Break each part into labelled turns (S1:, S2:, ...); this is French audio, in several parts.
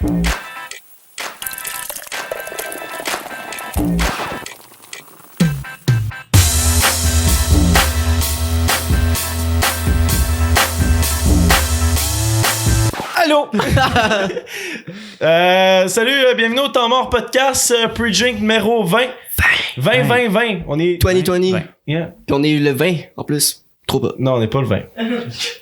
S1: Allô! Salut, bienvenue au Temps Mort Podcast, pre-drink numéro 20. 20. On est...
S2: 2020.
S1: Yeah.
S2: Puis on est le 20 en plus. Trop pas.
S1: Non, on n'est pas le 20.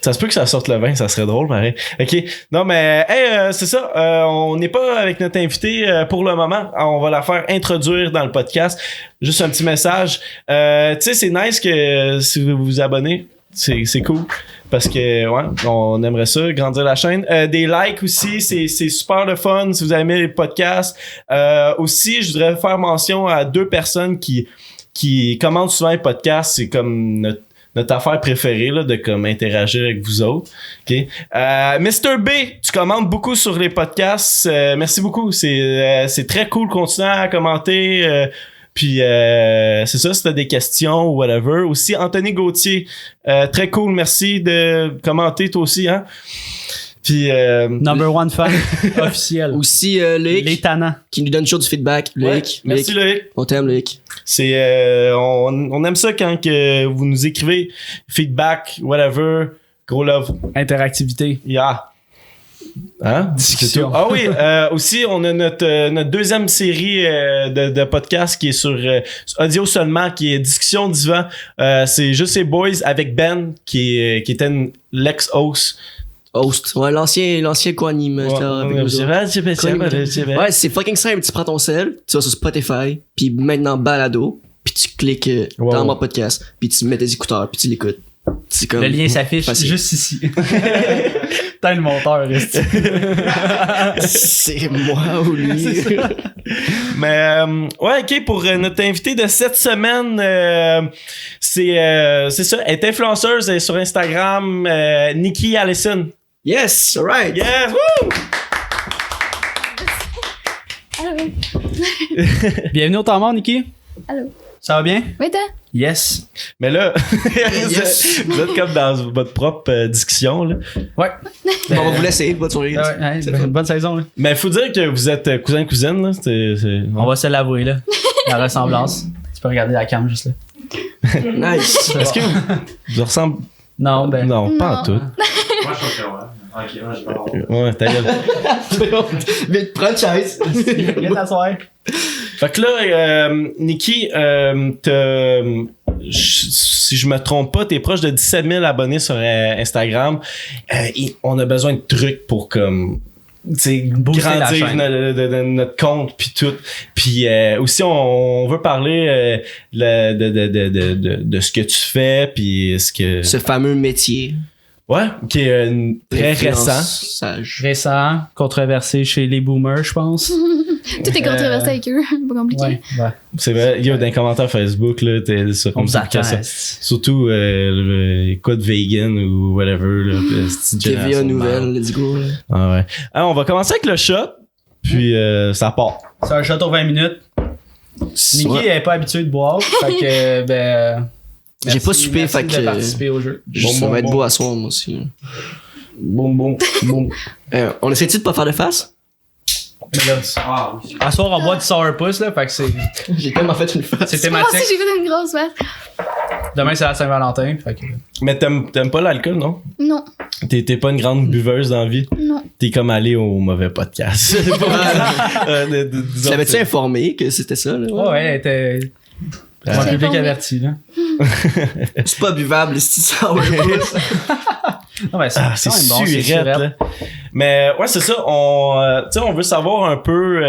S1: Ça se peut que ça sorte le 20, ça serait drôle, pareil. OK. Non, mais, c'est ça. On n'est pas avec notre invité pour le moment. On va la faire introduire dans le podcast. Juste un petit message. Tu sais, c'est nice que si vous vous abonnez, c'est cool. Parce que, ouais, on aimerait ça, grandir la chaîne. Des likes aussi, c'est super le fun si vous aimez les podcasts. Aussi, je voudrais faire mention à 2 personnes qui commentent souvent les podcasts. C'est comme notre affaire préférée, là, de comme interagir avec vous autres. OK? Mr. B, tu commentes beaucoup sur les podcasts. Merci beaucoup. C'est très cool. Continuez à commenter. Puis c'est ça, si t'as des questions ou whatever. Aussi, Anthony Gauthier, très cool, merci de commenter toi aussi, hein. Puis
S3: Number one fan officiel.
S2: Aussi Loïc,
S3: Les tannants.
S2: qui nous donne toujours du feedback. Loïc,
S1: ouais, merci Loïc.
S2: On t'aime Loïc.
S1: C'est on aime ça quand que vous nous écrivez feedback, whatever, gros love.
S3: Interactivité.
S1: Yeah. Hein?
S3: Discussion.
S1: Ah oui, aussi on a notre deuxième série de podcasts qui est sur audio seulement, qui est Discussion Divan. C'est juste ces boys avec Ben qui était l'ex-host.
S2: Ouais, l'ancien co-animateur avec nous autres. Ouais, c'est fucking simple. Tu prends ton sel, tu vas sur Spotify, puis maintenant Balado, puis tu cliques dans mon podcast, puis tu mets tes écouteurs, puis tu l'écoutes. C'est comme
S3: le lien s'affiche
S2: facile.
S3: juste ici. T'as le monteur, reste.
S2: C'est moi ou lui.
S1: Mais ouais, ok, pour notre invité de cette semaine, c'est ça, elle est influenceuse, elle est sur Instagram, Nikki Allison.
S2: Yes, alright.
S1: Yes, woo!
S4: Allô.
S3: Bienvenue au Temps Mort, Nikki.
S4: Allô.
S3: Ça va bien?
S4: Oui, toi?
S3: Yes.
S1: Mais là,
S2: Yes.
S1: vous êtes comme dans votre propre discussion, là.
S3: Ouais.
S2: Bon, on va vous laisser. Bonne soirée.
S3: Bonne saison, là.
S1: Mais faut dire que vous êtes cousin-cousine, là.
S3: On va se l'avouer, là. La ressemblance. Tu peux regarder la cam juste là.
S2: Nice.
S1: Est-ce que vous ressemblez...
S3: Non, ben.
S1: Non, pas en tout.
S5: Moi, je suis ouais. Ok, moi, je vais
S1: Ouais, ta gueule.
S2: Vite, prends une chaise.
S3: Viens t'asseoir.
S1: Fait que là, Nikki, si je me trompe pas, t'es proche de 17 000 abonnés sur Instagram. On a besoin de trucs pour comme... grandir notre compte puis tout. Puis aussi on veut parler de ce que tu fais puis
S2: Ce fameux métier.
S1: Ouais, qui est très récent.
S2: Sage.
S3: Récent, controversé chez les boomers, je pense.
S4: Tout est controversé avec eux. Pas compliqué.
S3: Ouais.
S1: C'est vrai, il y a des commentaires Facebook là, t'es sur
S3: On vous attend.
S1: surtout quoi de vegan ou whatever là,
S2: TVA Nouvelle, let's go. Là.
S1: Ah ouais. Alors, on va commencer avec le shot, puis ça part.
S3: C'est un shot aux 20 minutes. Nikki est pas habituée de boire. Fait que,
S2: J'ai pas soupé,
S3: merci
S2: fait
S3: de
S2: que
S3: participer au jeu.
S2: ça va être beau à soir, moi aussi.
S1: Bon.
S2: On essaie-tu de pas faire de face?
S3: Mais là, à soir, on boit du sourpuss, là, fait que c'est
S2: J'ai tellement fait une face.
S3: c'est
S4: Moi
S3: thématique.
S4: aussi, j'ai fait une grosse face.
S3: Demain, c'est la Saint-Valentin, fait que...
S1: Mais t'aimes pas l'alcool, non?
S4: Non,
S1: T'es pas une grande buveuse dans la vie?
S4: non.
S1: T'es comme allé au mauvais podcast.
S2: T'avais-tu informé que c'était ça, là?
S3: Ouais, elle était... Pour un
S4: J'ai
S3: public
S4: informé.
S3: averti, là.
S2: C'est pas buvable, c'est ça.
S3: Non, mais c'est
S1: C'est
S3: quand même bon, c'est
S1: surette,
S3: surette.
S1: là. Mais ouais, c'est ça. On veut savoir un peu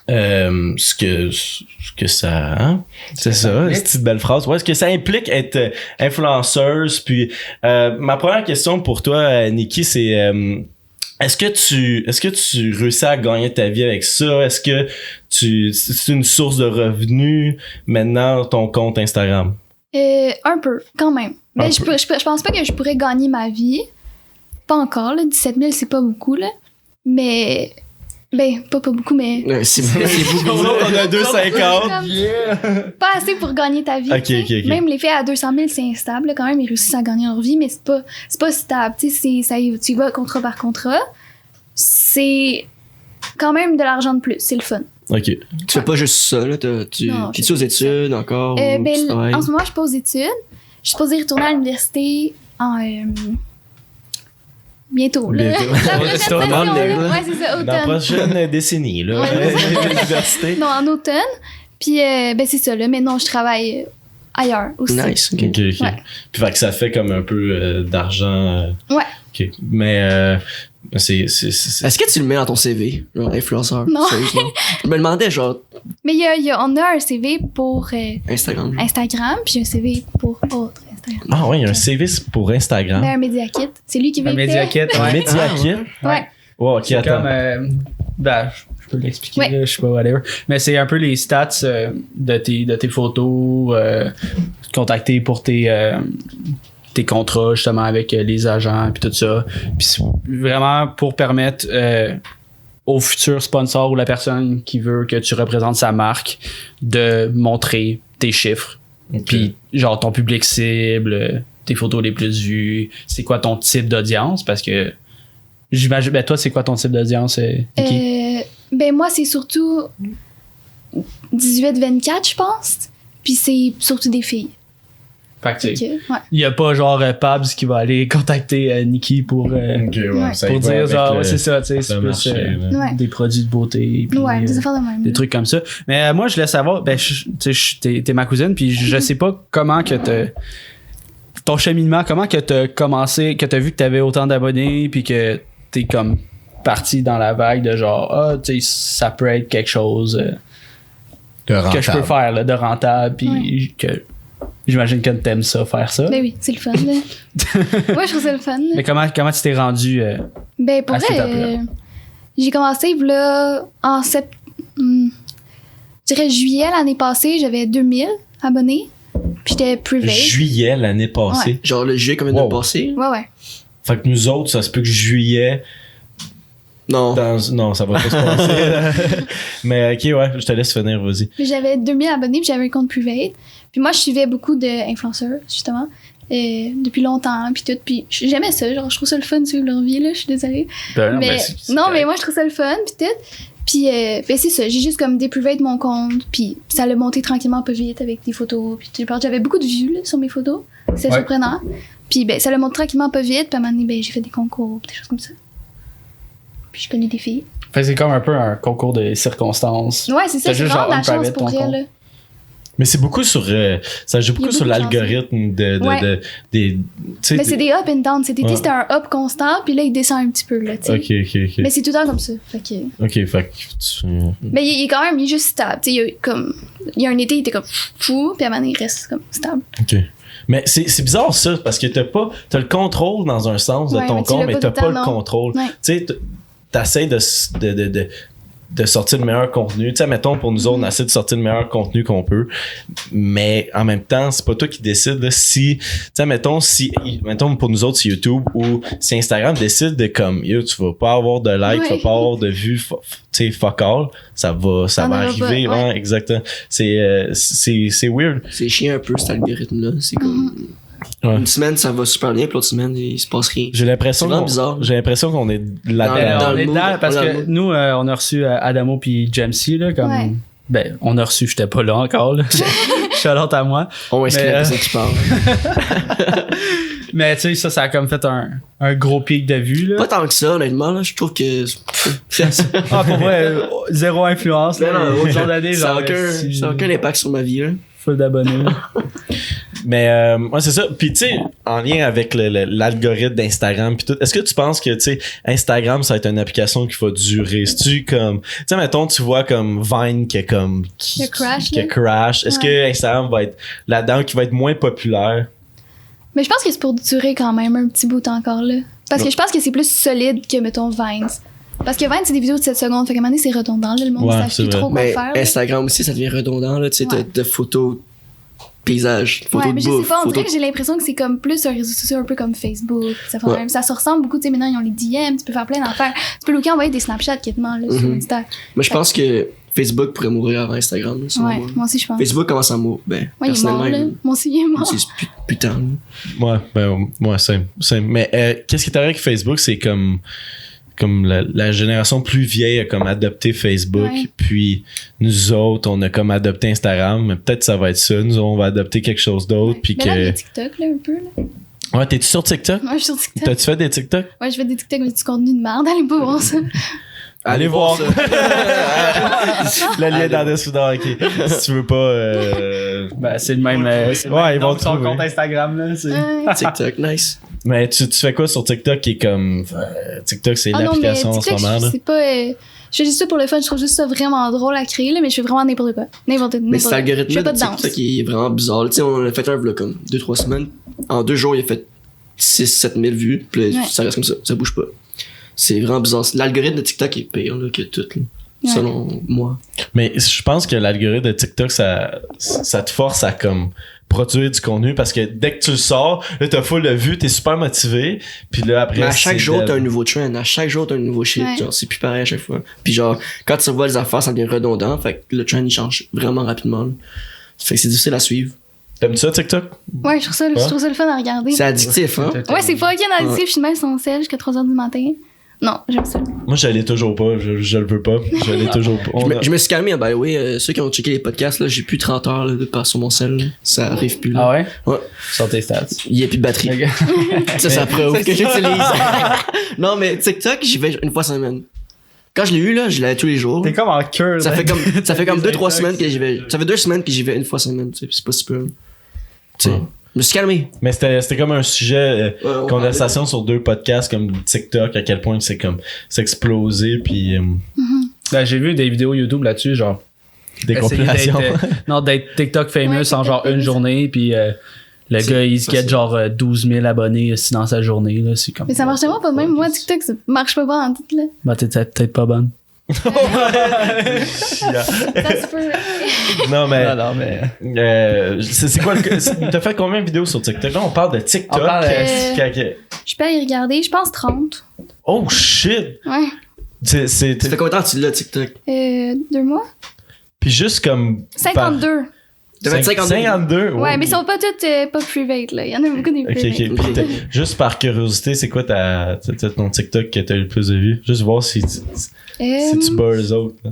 S1: ce que ça... Hein? C'est ça, cette petite belle phrase. Ouais, ce que ça implique être influenceuse. Puis ma première question pour toi, Nikki, c'est... Est-ce que tu réussis à gagner ta vie avec ça? Est-ce que c'est une source de revenus maintenant, ton compte Instagram?
S4: Un peu, quand même. Mais je pense pas que je pourrais gagner ma vie. Pas encore, là. 17 000, c'est pas beaucoup, là. Mais... Ben, pas beaucoup, mais...
S2: C'est beaucoup.
S1: On a 2,50.
S4: Pas assez pour gagner ta vie.
S1: Ok,
S4: tu sais.
S1: ok.
S4: Même les filles à 200 000, c'est instable. Là, quand même, ils réussissent à gagner leur vie, mais c'est pas stable. Tu sais, tu y vas contrat par contrat. c'est quand même de l'argent de plus. C'est le fun.
S1: OK.
S2: Tu fais pas juste ça, là. T'es-tu aux études encore?
S4: En ce moment, je suis pas aux études. Je suis supposée retourner à l'université en. Bientôt, là.
S1: Bientôt.
S4: La prochaine session, là. Ouais, c'est ça,
S1: Dans la
S4: automne.
S1: prochaine décennie, là. L'université.
S4: Non, en automne. Puis, c'est ça, là. Mais non, je travaille ailleurs aussi.
S2: Nice, ok.
S1: OK.
S4: Ouais.
S1: Puis fait que ça fait comme un peu d'argent.
S4: Ouais.
S1: OK. Mais c'est...
S2: Est-ce que tu le mets dans ton CV, genre influenceur?
S4: Non.
S2: Sérieusement? Je me demandais, genre,
S4: Mais on a un CV pour
S2: Instagram.
S4: Instagram, puis un CV pour autre Instagram.
S1: Ah ouais, il y a un CV pour Instagram.
S4: Ben, un Media Kit. C'est lui qui veut
S3: Un
S4: le
S3: Media
S4: faire.
S3: Kit,
S1: Un
S3: ouais.
S1: Media Kit?
S4: Ouais.
S1: Ouais, OK,
S3: C'est
S1: attends.
S3: comme, je peux l'expliquer,
S4: Ouais.
S3: là, je sais pas, whatever. Mais c'est un peu les stats de tes photos, contactés pour tes contrats, justement, avec les agents, puis tout ça. Puis c'est vraiment pour permettre au futur sponsor ou la personne qui veut que tu représentes sa marque de montrer tes chiffres.
S1: OK.
S3: Puis, genre, ton public cible, tes photos les plus vues, c'est quoi ton type d'audience? Parce que j'imagine, ben toi, c'est quoi ton type d'audience, Nikki?
S4: Ben, moi, c'est surtout 18-24, je pense. Puis c'est surtout des filles.
S3: Fait que, tu
S4: Ok,
S3: sais,
S4: ouais.
S3: il y a pas genre Pabs qui va aller contacter Nikki pour
S1: OK, ouais. Ça y
S3: pour
S1: va
S3: dire
S1: avec
S3: genre,
S1: le-
S3: ouais, c'est ça, tu sais, c'est
S1: le
S3: plus
S1: marché, là.
S4: Ouais.
S3: des produits de beauté. Puis,
S4: Ouais, des affaires de même.
S3: des trucs comme ça. Mais moi, je voulais savoir, ben, tu sais, t'es ma cousine, puis je sais pas comment que ton cheminement, comment que t'as commencé, que t'as vu que t'avais autant d'abonnés, puis que t'es comme parti dans la vague de genre, tu sais, ça peut être quelque chose que je peux faire, là, de rentable, puis que j'imagine que t'aimes ça, faire ça.
S4: Ben oui, c'est le fun, là. Moi, je trouve ça le fun. Là.
S3: Mais comment tu t'es rendu
S4: Ben, pour
S3: à cette
S4: vrai,
S3: étape-là?
S4: j'ai commencé, là, je dirais juillet l'année passée, j'avais 2000 abonnés. Puis j'étais private.
S1: Juillet l'année passée.
S2: Genre le juillet comme vient
S1: Wow.
S2: de passer?
S4: Ouais.
S1: Fait que nous autres, ça se peut que juillet...
S2: Non.
S1: Non, ça va pas se passer. Mais OK, ouais, je te laisse finir, vas-y.
S4: Puis j'avais 2000 abonnés, puis j'avais un compte private. Puis moi, je suivais beaucoup d'influenceurs, justement, depuis longtemps, puis tout. Puis j'aimais ça, genre, je trouve ça le fun de suivre leur vie, là, je suis désolée.
S3: Ben non,
S4: mais,
S3: ben, c'est
S4: non,
S3: correct.
S4: mais moi, je trouve ça le fun, puis tout. Puis ben, c'est ça, j'ai juste comme déprivate mon compte, puis ça l'a monté tranquillement pas vite avec des photos. Puis tout. J'avais beaucoup de vues là, sur mes photos, c'est
S3: Ouais.
S4: surprenant. Puis ben, ça l'a monté tranquillement pas vite, puis à un moment donné, ben, j'ai fait des concours, des choses comme ça. Puis je connais des filles.
S3: Fait que c'est comme un peu un concours de circonstances.
S4: Ouais, c'est ça,
S3: T'as
S4: c'est
S3: juste
S4: vraiment de la
S3: genre
S4: chance
S3: private
S4: pour
S3: ton
S4: elle,
S3: compte.
S4: là.
S1: Mais c'est beaucoup sur... ça joue beaucoup
S4: Il y a
S1: sur
S4: beaucoup de chance,
S1: l'algorithme
S4: Ouais.
S1: tu sais,
S4: Mais c'est des up and down. Cet été,
S1: Ouais.
S4: c'était un up constant, puis là, il descend un petit peu, là, tu sais.
S1: OK.
S4: Mais c'est tout le temps comme ça. Fait que...
S1: OK, fait que tu...
S4: Mais il est quand même, il est juste stable. Tu sais, il y a un été, il était comme fou, puis à un moment donné, il reste comme stable.
S1: OK. Mais c'est bizarre ça, parce que t'as le contrôle dans un sens de
S4: Ouais,
S1: ton
S4: mais tu
S1: compte,
S4: l'as
S1: mais
S4: pas
S1: t'as
S4: tout le
S1: pas le
S4: temps, non.
S1: contrôle.
S4: Ouais.
S1: Tu sais, t'essayes de sortir le meilleur contenu. Tu sais, mettons, pour nous autres, on essaie de sortir le meilleur contenu qu'on peut, mais en même temps, c'est pas toi qui décides là, si... Tu sais, mettons, pour nous autres, c'est YouTube ou si Instagram décide de comme, yo, tu vas pas avoir de likes, tu vas
S4: Ouais.
S1: pas avoir de vues, tu sais, fuck all, ça va
S4: T'en auras
S1: arriver,
S4: pas, ouais.
S1: ouais, exactement. C'est weird.
S2: C'est chiant un peu cet algorithme-là. C'est comme.
S1: Ouais.
S2: Une semaine, ça va super bien, puis l'autre semaine, il se passe rien.
S1: J'ai l'impression
S2: C'est vraiment bizarre.
S1: j'ai l'impression qu'on est là-dedans.
S2: Dans
S3: On
S2: le
S3: est
S2: mood,
S3: dedans parce
S2: dans le
S3: que
S2: mood.
S3: nous, on a reçu Adamo puis Jamesy, là, comme.
S4: Ouais.
S3: Ben, on a reçu, j'étais pas là encore, là. Shout-out à moi.
S2: On est-ce que
S3: Mais,
S2: la personne qui parle.
S3: Mais, tu sais, ça a comme fait un gros pic de vue, là.
S2: Pas tant que ça, honnêtement, là. Je trouve que.
S3: Ah, pour vrai, zéro influence, là.
S2: Non, non,
S3: Autre genre d'année,
S2: ça
S3: genre.
S2: n'a aucun impact sur ma vie, là.
S3: Full d'abonnés, là.
S1: Mais ouais, c'est ça. Puis tu sais, en lien avec l'algorithme d'Instagram puis tout, est-ce que tu penses que tu sais Instagram ça va être une application qui va durer? C'est-tu comme tu sais mettons tu vois comme Vine qui est comme
S4: Qui a crash,
S1: qui a
S4: là.
S1: crash. Est-ce que Instagram va être là-dedans qui va être moins populaire?
S4: Mais je pense que c'est pour durer quand même un petit bout encore, là. Parce que je pense que c'est plus solide que, mettons, Vines. Parce que Vines, c'est des vidéos de 7 secondes. Fait qu'à un moment donné, c'est redondant, là. Le monde
S1: Ouais,
S4: ne sait
S1: c'est
S4: plus
S1: vrai.
S4: trop quoi
S2: Mais
S4: faire. là.
S2: Instagram aussi, ça devient redondant, là. Tu sais,
S4: Ouais.
S2: t'as de photos, paysages, photos
S4: Ouais,
S2: de
S4: mais je
S2: bouffe.
S4: sais pas, on dirait
S2: photos
S4: que j'ai l'impression que c'est comme plus un réseau social un peu comme Facebook. Ça, fait
S2: Ouais.
S4: même, ça se ressemble beaucoup, tu sais, maintenant ils ont les DM, tu peux faire plein d'affaires. Tu peux Luca envoyer des Snapchats quasiment là, sur
S2: Mhm.
S4: Insta.
S2: Mais je pense que Facebook pourrait mourir avant Instagram, là, selon
S4: Ouais,
S2: moi.
S4: moi aussi je pense.
S2: Facebook commence à mourir. Ben,
S4: Ouais, il est
S2: personnellement,
S4: mort là. Moi aussi il est mort.
S2: c'est putain.
S1: Ouais, ben ouais, c'est. Mais qu'est-ce qui est arrivé avec Facebook, c'est comme comme la génération plus vieille a comme adopté Facebook, puis nous autres, on a comme adopté Instagram, mais peut-être ça va être ça. Nous, on va adopter quelque chose d'autre, puis
S4: mais
S1: que...
S4: là, il y a TikTok, là, un peu, là.
S1: Ouais, t'es-tu sur TikTok?
S4: Ouais, je suis sur TikTok.
S1: T'as-tu fait des TikTok?
S4: Ouais, je fais des TikTok, mais du contenu de merde. Allez pas voir ça.
S1: Allez voir
S2: ça.
S1: Le lien dans la description. Ok. Si tu veux pas.
S3: Ben, c'est le même. C'est le
S1: Ouais,
S3: même
S1: ils vont
S3: nom de son
S1: trouver.
S3: compte Instagram, là.
S2: TikTok, nice.
S1: Mais tu fais quoi sur TikTok qui est comme. TikTok, c'est
S4: Ah non, mais
S1: l'application en ce
S4: TikTok,
S1: moment. Là.
S4: c'est pas. Je fais juste ça pour le fun, je trouve juste ça vraiment drôle à créer, là, mais je fais vraiment n'importe quoi. N'importe
S2: Mais cet
S4: quoi. Je
S2: algorithme
S4: fais
S2: de
S4: pas de danse.
S2: TikTok qui est vraiment bizarre. Tu sais, on a fait un vlog comme 2-3 semaines. En 2 jours, il a fait 6-7 000 vues. Puis là, ça reste comme ça bouge pas. C'est vraiment bizarre. L'algorithme de TikTok est pire là, que tout, là, selon moi.
S1: Mais je pense que l'algorithme de TikTok, ça te force à comme produire du contenu parce que dès que tu le sors, là, t'as full de vues, t'es super motivé. Puis là, après.
S2: Mais à chaque jour, t'as un nouveau trend. À chaque jour, t'as un nouveau shit.
S4: Ouais.
S2: Genre, c'est plus pareil à chaque fois. Puis genre, quand tu revois les affaires, ça devient redondant. Fait que le trend, il change vraiment rapidement. Là. Fait que c'est difficile à suivre.
S1: T'aimes ça, TikTok?
S4: Ouais, je trouve ça le fun à regarder.
S2: C'est addictif, hein?
S4: Ouais, c'est fucking addictif. Je suis même son sel jusqu'à 3h du matin. Non, j'aime ça.
S1: Moi, je l'ai toujours pas. Je le veux pas. Je l'ai toujours pas.
S2: Je me suis calmé, by the way. Ceux qui ont checké les podcasts, là, j'ai plus 30 heures là, de part sur mon sel. Là. Ça arrive plus. Là.
S3: Ah ouais?
S2: Ouais.
S3: Sur tes stats.
S2: Il y a plus de batterie. Ça prouve que j'utilise. Non, mais TikTok, j'y vais une fois semaine. Quand je l'ai eu, là, je l'ai tous les jours.
S3: T'es comme en cœur.
S2: Ça fait comme 2-3 semaines que j'y vais. Ça fait 2 semaines que j'y vais une fois semaine. Tu sais, c'est pas si peu. Tu sais, je me suis calmé.
S1: Mais c'était comme un sujet
S2: on
S1: conversation sur 2 podcasts comme TikTok, à quel point c'est comme c'est explosé puis
S3: Ben, j'ai vu des vidéos YouTube là-dessus, genre.
S1: des
S3: essayer
S1: compilations.
S3: d'être TikTok famous
S4: Ouais,
S3: en genre
S4: TikTok
S3: une
S4: famous.
S3: journée, puis le gars, il se
S2: facile.
S3: get genre 12 000 abonnés aussi dans sa journée, là. C'est comme.
S4: Mais ça marche tellement pas de même. Moi, TikTok, ça marche pas en tout, là.
S3: Ben, t'es peut-être pas bonne.
S4: Ça se peut.
S1: Non mais
S3: Non, mais.
S1: c'est quoi t'as fait combien de vidéos sur TikTok? Là on parle de TikTok.
S3: On parle
S4: Je peux aller regarder, je pense 30.
S1: Oh shit.
S4: Ouais.
S2: Ça fait combien de temps que tu l'as, TikTok?
S4: 2 mois?
S1: Puis juste comme
S4: 52.
S2: T'as fait
S1: 52.
S4: Ouais, mais ils sont pas toutes pas private, là. Il y en a beaucoup des
S1: Ok,
S4: private.
S1: ok. Puis juste par curiosité, c'est quoi ton TikTok que t'as eu le plus de vues? Juste voir si tu bats eux autres. Là.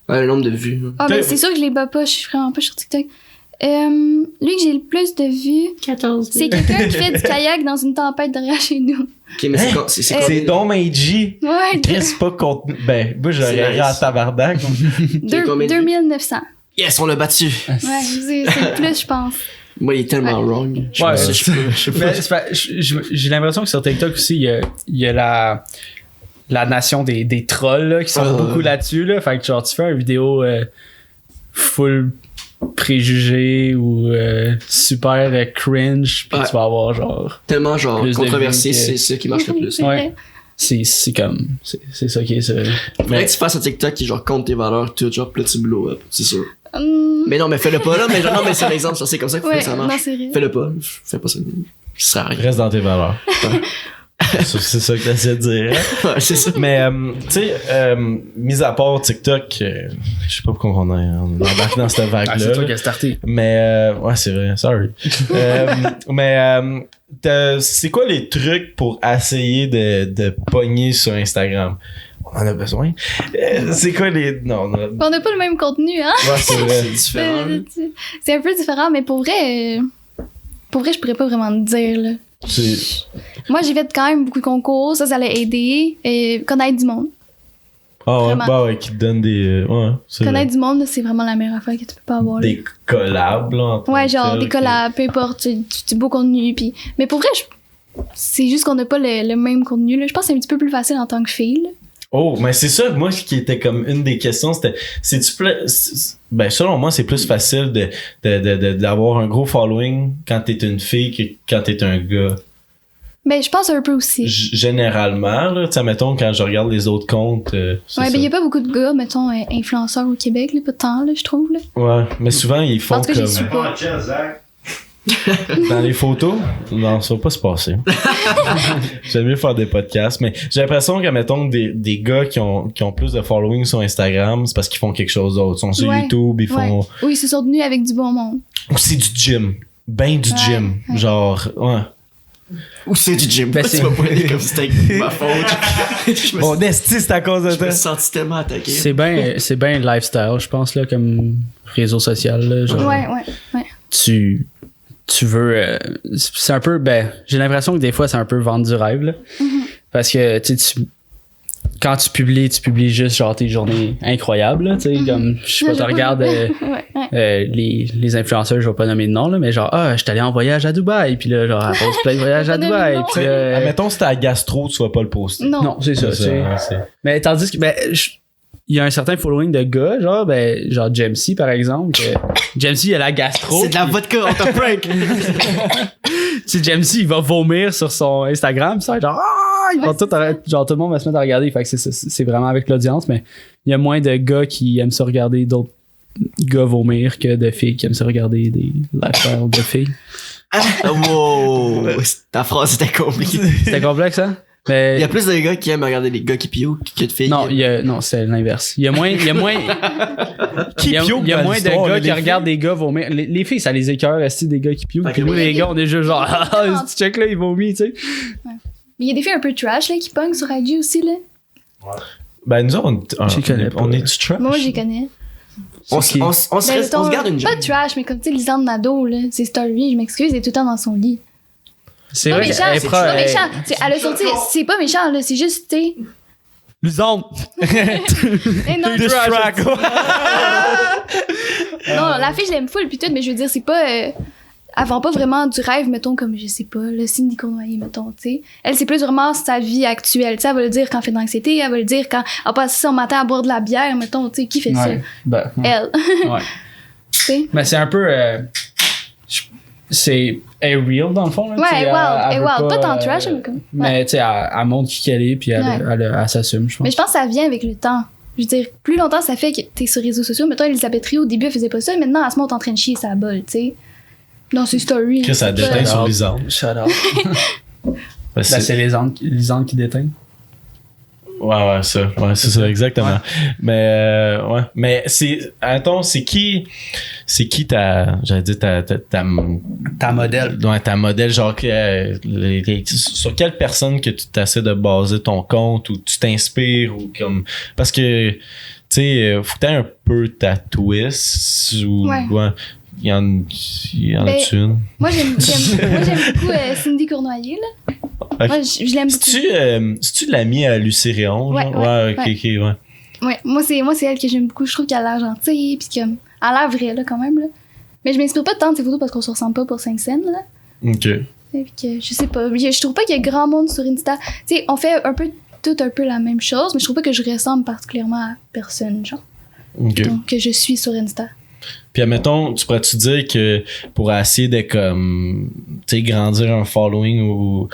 S2: Ouais, le nombre de vues.
S4: Ah, ben c'est sûr que je les bats pas, je suis vraiment pas sur TikTok. Lui que j'ai le plus de vues,
S6: 14.
S4: c'est quelqu'un qui fait du kayak dans une tempête derrière chez nous.
S2: Ok, mais c'est quoi?
S1: C'est Dom AG.
S4: Ouais,
S1: Chris, pas contre. Ben, moi j'aurais
S2: C'est
S1: ri en
S2: nice.
S1: tabarnak.
S2: combien de vues?
S4: 2900.
S2: Yes, on l'a battu.
S4: Ouais, c'est le plus, je pense.
S2: Moi, il est tellement wrong. Je
S3: Ouais,
S2: sais pas.
S3: Mais c'est pas- j'ai l'impression que sur TikTok aussi, il y a la nation des trolls là, qui sont beaucoup là-dessus. Là. Fait que genre, tu fais une vidéo full préjugé ou super cringe, puis tu vas avoir genre.
S2: Tellement genre
S3: Plus de
S2: controversé,
S3: vues que-
S2: c'est ça qui marche le plus.
S4: C'est
S3: Ouais.
S4: vrai.
S3: C'est comme. C'est ça qui est ça.
S2: Faudrait que tu fasses un TikTok qui genre compte tes valeurs, tout, genre, pis là tu blow up, c'est sûr. Mais non, mais fais-le pas là, mais genre, non, mais c'est un exemple, ça, c'est comme ça que
S4: Ouais,
S2: ça
S4: non,
S2: marche.
S4: c'est vrai.
S2: Fais-le pas, fais pas ça. Ça sert à rien.
S1: Reste dans tes valeurs. C'est ça que t'essaies de dire. Hein?
S2: Ouais, c'est ça.
S1: Mais, tu sais, mis à part TikTok, je sais pas pourquoi on embarque dans cette vague-là.
S3: Ah, c'est toi
S1: là.
S3: qui as starté.
S1: Mais, ouais, c'est vrai, sorry. C'est quoi les trucs pour essayer de pogner sur Instagram? On en a besoin. C'est quoi les. Non, non.
S4: On n'a pas le même contenu, hein?
S1: Ouais, c'est vrai.
S2: C'est différent. là.
S4: C'est un peu différent, mais pour vrai, je pourrais pas vraiment te dire, là.
S1: C'est-
S4: Moi, j'ai fait quand même beaucoup de concours, ça l'a aidé. Connaître du monde.
S1: Ah ouais,
S4: Vraiment.
S1: bah ouais, qui te donne des. Ouais, c'est vrai.
S4: Connaître du monde, c'est vraiment la meilleure affaire que tu peux pas avoir. Là.
S1: Des collabs, là. en tant
S4: Ouais,
S1: que
S4: genre
S1: tel,
S4: des collabs, peu importe, du beau contenu. Puis... Mais pour vrai, c'est juste qu'on n'a pas le même contenu. Là. Je pense que c'est un petit peu plus facile en tant que fille. Là.
S1: Oh, mais c'est ça, moi, qui était comme une des questions, c'était, ben, selon moi, c'est plus facile d'avoir un gros following quand t'es une fille que quand t'es un gars.
S4: Ben, je pense un peu aussi.
S1: Généralement, là, tu sais, mettons, quand je regarde les autres comptes, c'est
S4: Ouais,
S1: ça.
S4: ben, il y a pas beaucoup de gars, mettons, influenceurs au Québec, là, pas tant, là, je trouve. Là.
S1: Ouais, mais souvent, ils font
S4: En tout cas, j'y
S1: comme,
S4: suis pas.
S5: Zach.
S1: dans les photos, non, ça va pas se passer. J'aime mieux faire des podcasts, mais j'ai l'impression que, mettons, des gars qui ont plus de following sur Instagram, c'est parce qu'ils font quelque chose d'autre. Ils sont sur
S4: Ouais,
S1: YouTube, ils font...
S4: Ouais. Oui, ils se sont tenus avec du bon monde.
S1: Ou c'est du gym. Ben du
S4: Ouais,
S1: gym.
S4: ouais.
S1: Genre, ouais.
S2: Ou c'est du gym.
S3: Ben,
S2: Tu
S3: c'est-
S2: vas pas dire comme si c'était ma faute.
S1: Mon esti, c'est à cause de
S2: Je me
S1: toi.
S2: suis senti tellement attaqué.
S3: C'est bien lifestyle, je pense, là, comme réseau social. Là, genre,
S4: Ouais.
S3: tu veux. C'est un peu. Ben, j'ai l'impression que des fois, c'est un peu vendre du rêve. Là, parce que quand tu publies juste genre tes journées incroyables. Là, tu sais, comme, je sais pas, tu regardes les influenceurs, je vais pas nommer de nom, là, mais genre, je suis allé en voyage à Dubaï. Puis là, genre, elle pose plein de voyages à
S4: Pas
S3: Dubaï.
S4: nommer de
S3: Puis
S1: Admettons, si t'es à gastro, tu vas pas le poster.
S3: non, c'est ça.
S1: C'est-
S3: Mais tandis que, il y a un certain following de gars, genre Jamesy par exemple. Jamesy, il a la gastro.
S2: C'est de la vodka, on te prank.
S3: Tu sais, Jamesy, il va vomir sur son Instagram, ça, genre, ils vont tout arrêter, genre, tout le monde va se mettre à regarder. Fait que c'est vraiment avec l'audience, mais il y a moins de gars qui aiment ça regarder d'autres gars vomir que de filles qui aiment ça regarder des lifestyles de filles.
S2: Wow. Ta phrase était compliquée.
S3: C'était complexe, hein? Mais
S2: Il y a plus de gars qui aiment regarder les gars qui pio que de filles.
S3: non, c'est l'inverse. Il y a moins il y a moins de gars qui regardent des gars vomir. Les filles, ça les écœure, esti, des gars qui pio.
S2: Fait
S3: Puis
S2: que
S3: nous,
S2: oui.
S3: les gars, on est juste genre, tu check là, il vomit, tu sais.
S4: Mais il y a des filles un peu trash là, qui pognent sur IG aussi. Là.
S1: Ben, nous, on
S3: J'y connais pas.
S1: on est du trash.
S4: Moi, j'y connais.
S2: On
S3: C'est qui?
S2: se garde une
S4: Pas
S2: job.
S4: trash, mais comme tu sais, Lisande Nadeau, là, ses stories, je m'excuse, elle est tout le temps dans son lit.
S3: C'est
S4: Pas
S3: vrai
S4: méchant,
S3: qu'elle est
S4: c'est pas
S3: elle-
S4: méchant. Elle a sorti, c'est pas méchant, là, c'est juste, tu sais.
S3: Luzon!
S4: Eh non,
S1: Diss track.
S4: non, la fille, je l'aime full, pis tout, mais je veux dire, c'est pas. Elle vend pas vraiment du rêve, mettons, comme, je sais pas, le Cindy Cournoyer, mettons, tu sais. Elle, c'est plus vraiment sa vie actuelle. Tu sais, elle va le dire quand elle fait de l'anxiété, elle va le dire quand elle passe son matin à boire de la bière, mettons, tu sais, qui fait ça?
S3: Ben,
S4: Elle.
S3: ouais.
S4: Tu sais?
S3: Mais c'est un peu. C'est. Elle est real dans le fond. Là,
S4: Ouais,
S3: tu sais,
S4: elle est wild, elle est
S3: veut
S4: wild. Pas tant trash, mais comme.
S3: Mais tu sais, elle montre qui qu'elle est, puis elle s'assume, je pense.
S4: Mais je pense que ça vient avec le temps. Je veux dire, plus longtemps ça fait que t'es sur les réseaux sociaux. Mettons, Elisabeth Rio, au début, elle faisait pas ça. Maintenant, elle se montre en train de chier sa bolle, tu sais. Dans ses stories.
S1: Que ça
S4: c'est
S1: déteint
S4: pas-
S1: sur Lisande.
S3: Shout out. Ben, c'est les angles qui déteignent.
S1: Ouais, c'est ça, exactement.
S3: Ouais.
S1: Mais, ouais. Mais attends, c'est qui j'allais dire
S3: Ta modèle.
S1: ouais, ta modèle, genre, sur quelle personne que tu t'essaies de baser ton compte ou tu t'inspires ou comme, parce que, tu sais, faut que t'aies un peu ta twist ou,
S4: Ouais.
S1: il y en
S4: Ben,
S1: a une.
S4: Moi, j'aime beaucoup Cindy Cournoyer, là.
S1: Ok.
S4: Moi, je l'aime beaucoup.
S1: C'est-tu l'ami à Lucie Réon?
S4: Ouais,
S1: genre?
S4: ouais,
S1: ok, ouais.
S4: Ouais, moi, c'est elle que j'aime beaucoup. Je trouve qu'elle a l'air gentille, pis comme, elle a l'air vraie, là, quand même, là. Mais je m'inspire pas tant de ses photos parce qu'on se ressemble pas pour 5 scènes, là.
S1: Ok.
S4: Et puis que, je sais pas. Je trouve pas qu'il y a grand monde sur Insta. Tu sais, on fait un peu la même chose, mais je trouve pas que je ressemble particulièrement à personne, genre.
S1: Ok.
S4: Donc, que je suis sur Insta.
S1: Puis admettons, tu pourrais-tu dire que pour essayer de comme tu sais grandir un following ou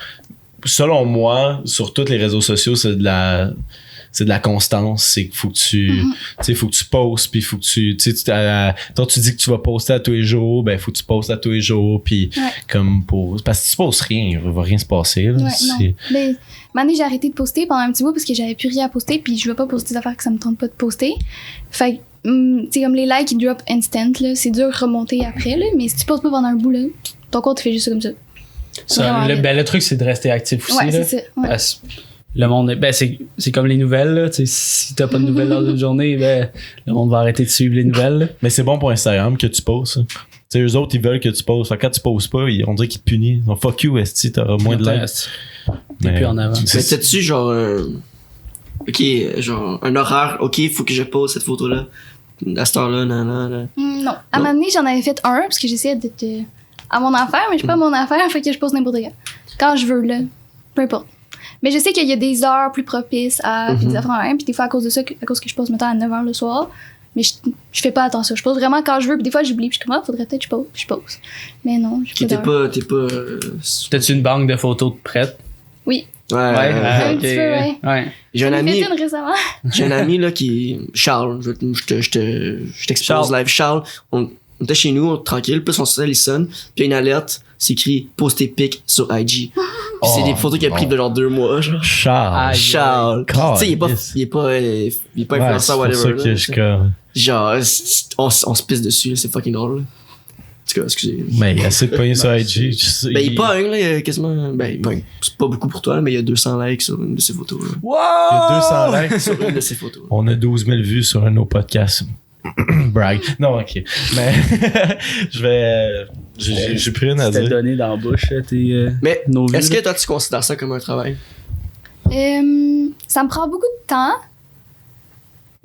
S1: selon moi, sur tous les réseaux sociaux, c'est de la constance, c'est qu'il faut que tu sais faut que tu postes puis faut que tu toi tu dis que tu vas poster à tous les jours, ben faut que tu postes à tous les jours puis comme pour parce que si tu postes rien, il va rien se passer là.
S4: Ouais,
S1: C'est-
S4: non. Mais maintenant, j'ai arrêté de poster pendant un petit bout parce que j'avais plus rien à poster, puis je veux pas poster des affaires que ça me tente pas de poster. Fait que, tu sais, comme les likes, ils drop instant, là, c'est dur de remonter après, là, mais si tu postes pas pendant un bout, là, ton compte, fait juste ça comme ça. Vraiment vite.
S3: Le truc, c'est de rester actif aussi.
S4: Ouais,
S3: là.
S4: c'est ça. Ouais.
S3: Parce que le monde, c'est comme les nouvelles, là. Tu sais, si t'as pas de nouvelles dans une journée, ben, le monde va arrêter de suivre les nouvelles. Là.
S1: Mais c'est bon pour Instagram que tu postes. Tu sais, eux autres, ils veulent que tu postes. Fait que quand tu postes pas, on dirait qu'ils te punissent. Donc, fuck you, esti, t'auras moins de likes.
S3: T'es plus en avant.
S2: Mais t'as-tu genre genre un horaire, faut que je pose cette photo-là à cette heure-là, nan.
S4: Non. À un moment donné, j'en avais fait un parce que j'essayais d'être à mon affaire, mais je suis pas à mon affaire, fait que je pose n'importe quand. Quand je veux, là. Peu importe. Mais je sais qu'il y a des heures plus propices à puis des affaires en même, puis des fois à cause de ça, à cause que je pose mettons à 9h le soir, mais je fais pas attention. Je pose vraiment quand je veux, puis des fois j'oublie, puis je suis comme, faudrait peut-être que je pose, puis je pose. Mais non, je
S2: T'es pas
S3: T'as-tu une banque de photos de prêtes?
S4: Oui.
S2: Ouais.
S4: Un petit peu, ouais.
S2: J'ai un
S4: J'en ai
S2: ami,
S4: fait une récemment.
S2: j'ai un ami là qui Charles, je t'expose
S3: Charles.
S2: live. Charles, on était chez nous, tranquille, puis son cell il sonne, puis il y a une alerte, c'est écrit post tes pics sur IG. Puis c'est des photos qu'il a pris de genre 2 mois, genre.
S1: Charles.
S3: Aïe.
S2: Charles. Tu sais, il est pas influenceur,
S1: c'est pour ça
S2: whatever.
S1: que
S2: là.
S1: je comme.
S2: Genre, on se pisse dessus, c'est fucking drôle. tout cas, excusez.
S1: Mais il a assez de pogner sur IG.
S2: Ben, il pogne, là, il y a quasiment. Ben, il pogne. C'est pas beaucoup pour toi, mais il y a 200 likes sur une de ses photos. Là.
S3: Wow!
S1: Il y a 200 likes
S2: sur une de ses photos.
S1: On a 12 000 vues sur un de nos podcasts. Brag. Non, ok. Mais j'ai plus rien à dire.
S3: C'était donné dans la bouche, tes.
S2: Mais
S3: nos vues,
S2: est-ce que toi, tu considères ça comme un travail?
S4: Ça me prend beaucoup de temps.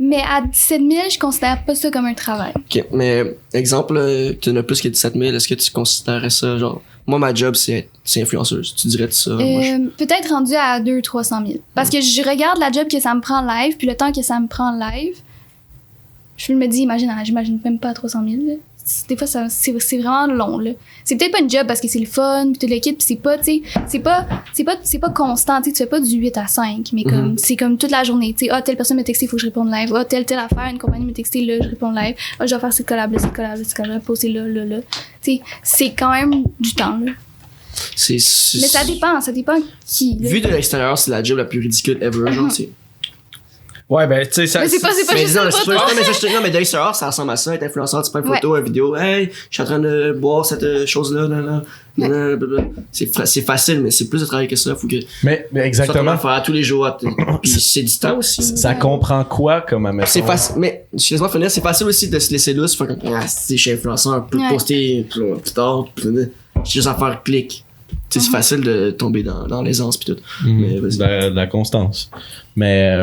S4: Mais à 17 000, je considère pas ça comme un travail.
S2: Ok, mais exemple, tu en as plus que 17 000, est-ce que tu considérais ça genre. Moi, ma job, c'est influenceuse. Tu dirais ça?
S4: Peut-être rendu à 200-300 000. Parce que je regarde la job que ça me prend live, puis le temps que ça me prend live, je me dis, j'imagine même pas 300 000. Là. Des fois, c'est vraiment long. Là. C'est peut-être pas une job parce que c'est le fun, puis tout le kit, puis c'est pas, tu sais, c'est pas constant. Tu fais pas du 8 à 5, mais comme c'est comme toute la journée. Tu sais, telle personne m'a texté, il faut que je réponde live. Telle affaire, une compagnie m'a texté, là, je réponds live. Je dois faire cette collab, poster là. Tu sais, c'est quand même du temps. Là. Mais ça dépend qui. Là.
S2: Vu de l'extérieur, c'est la job la plus ridicule ever, genre, c'est.
S3: Ouais, ben, tu sais, ça.
S4: Mais c'est pas juste ça.
S2: Non, mais de l'extérieur, ça ressemble à ça, être influenceur, tu prends une photo, une vidéo, hey, je suis en train de boire cette chose-là, c'est facile, mais c'est plus de travail que ça, faut que.
S1: Mais exactement.
S2: Ça faire tous les jours, puis c'est du temps aussi.
S1: Ça comprend quoi comme à mettre.
S2: C'est facile, mais, excuse-moi, finir, c'est facile aussi de se laisser lousse, faire comme, je suis influenceur, peut poster plus tard, j'ai juste à faire clic. C'est facile de tomber dans l'aisance pis tout. Mais vas-y.
S1: De la constance. Mais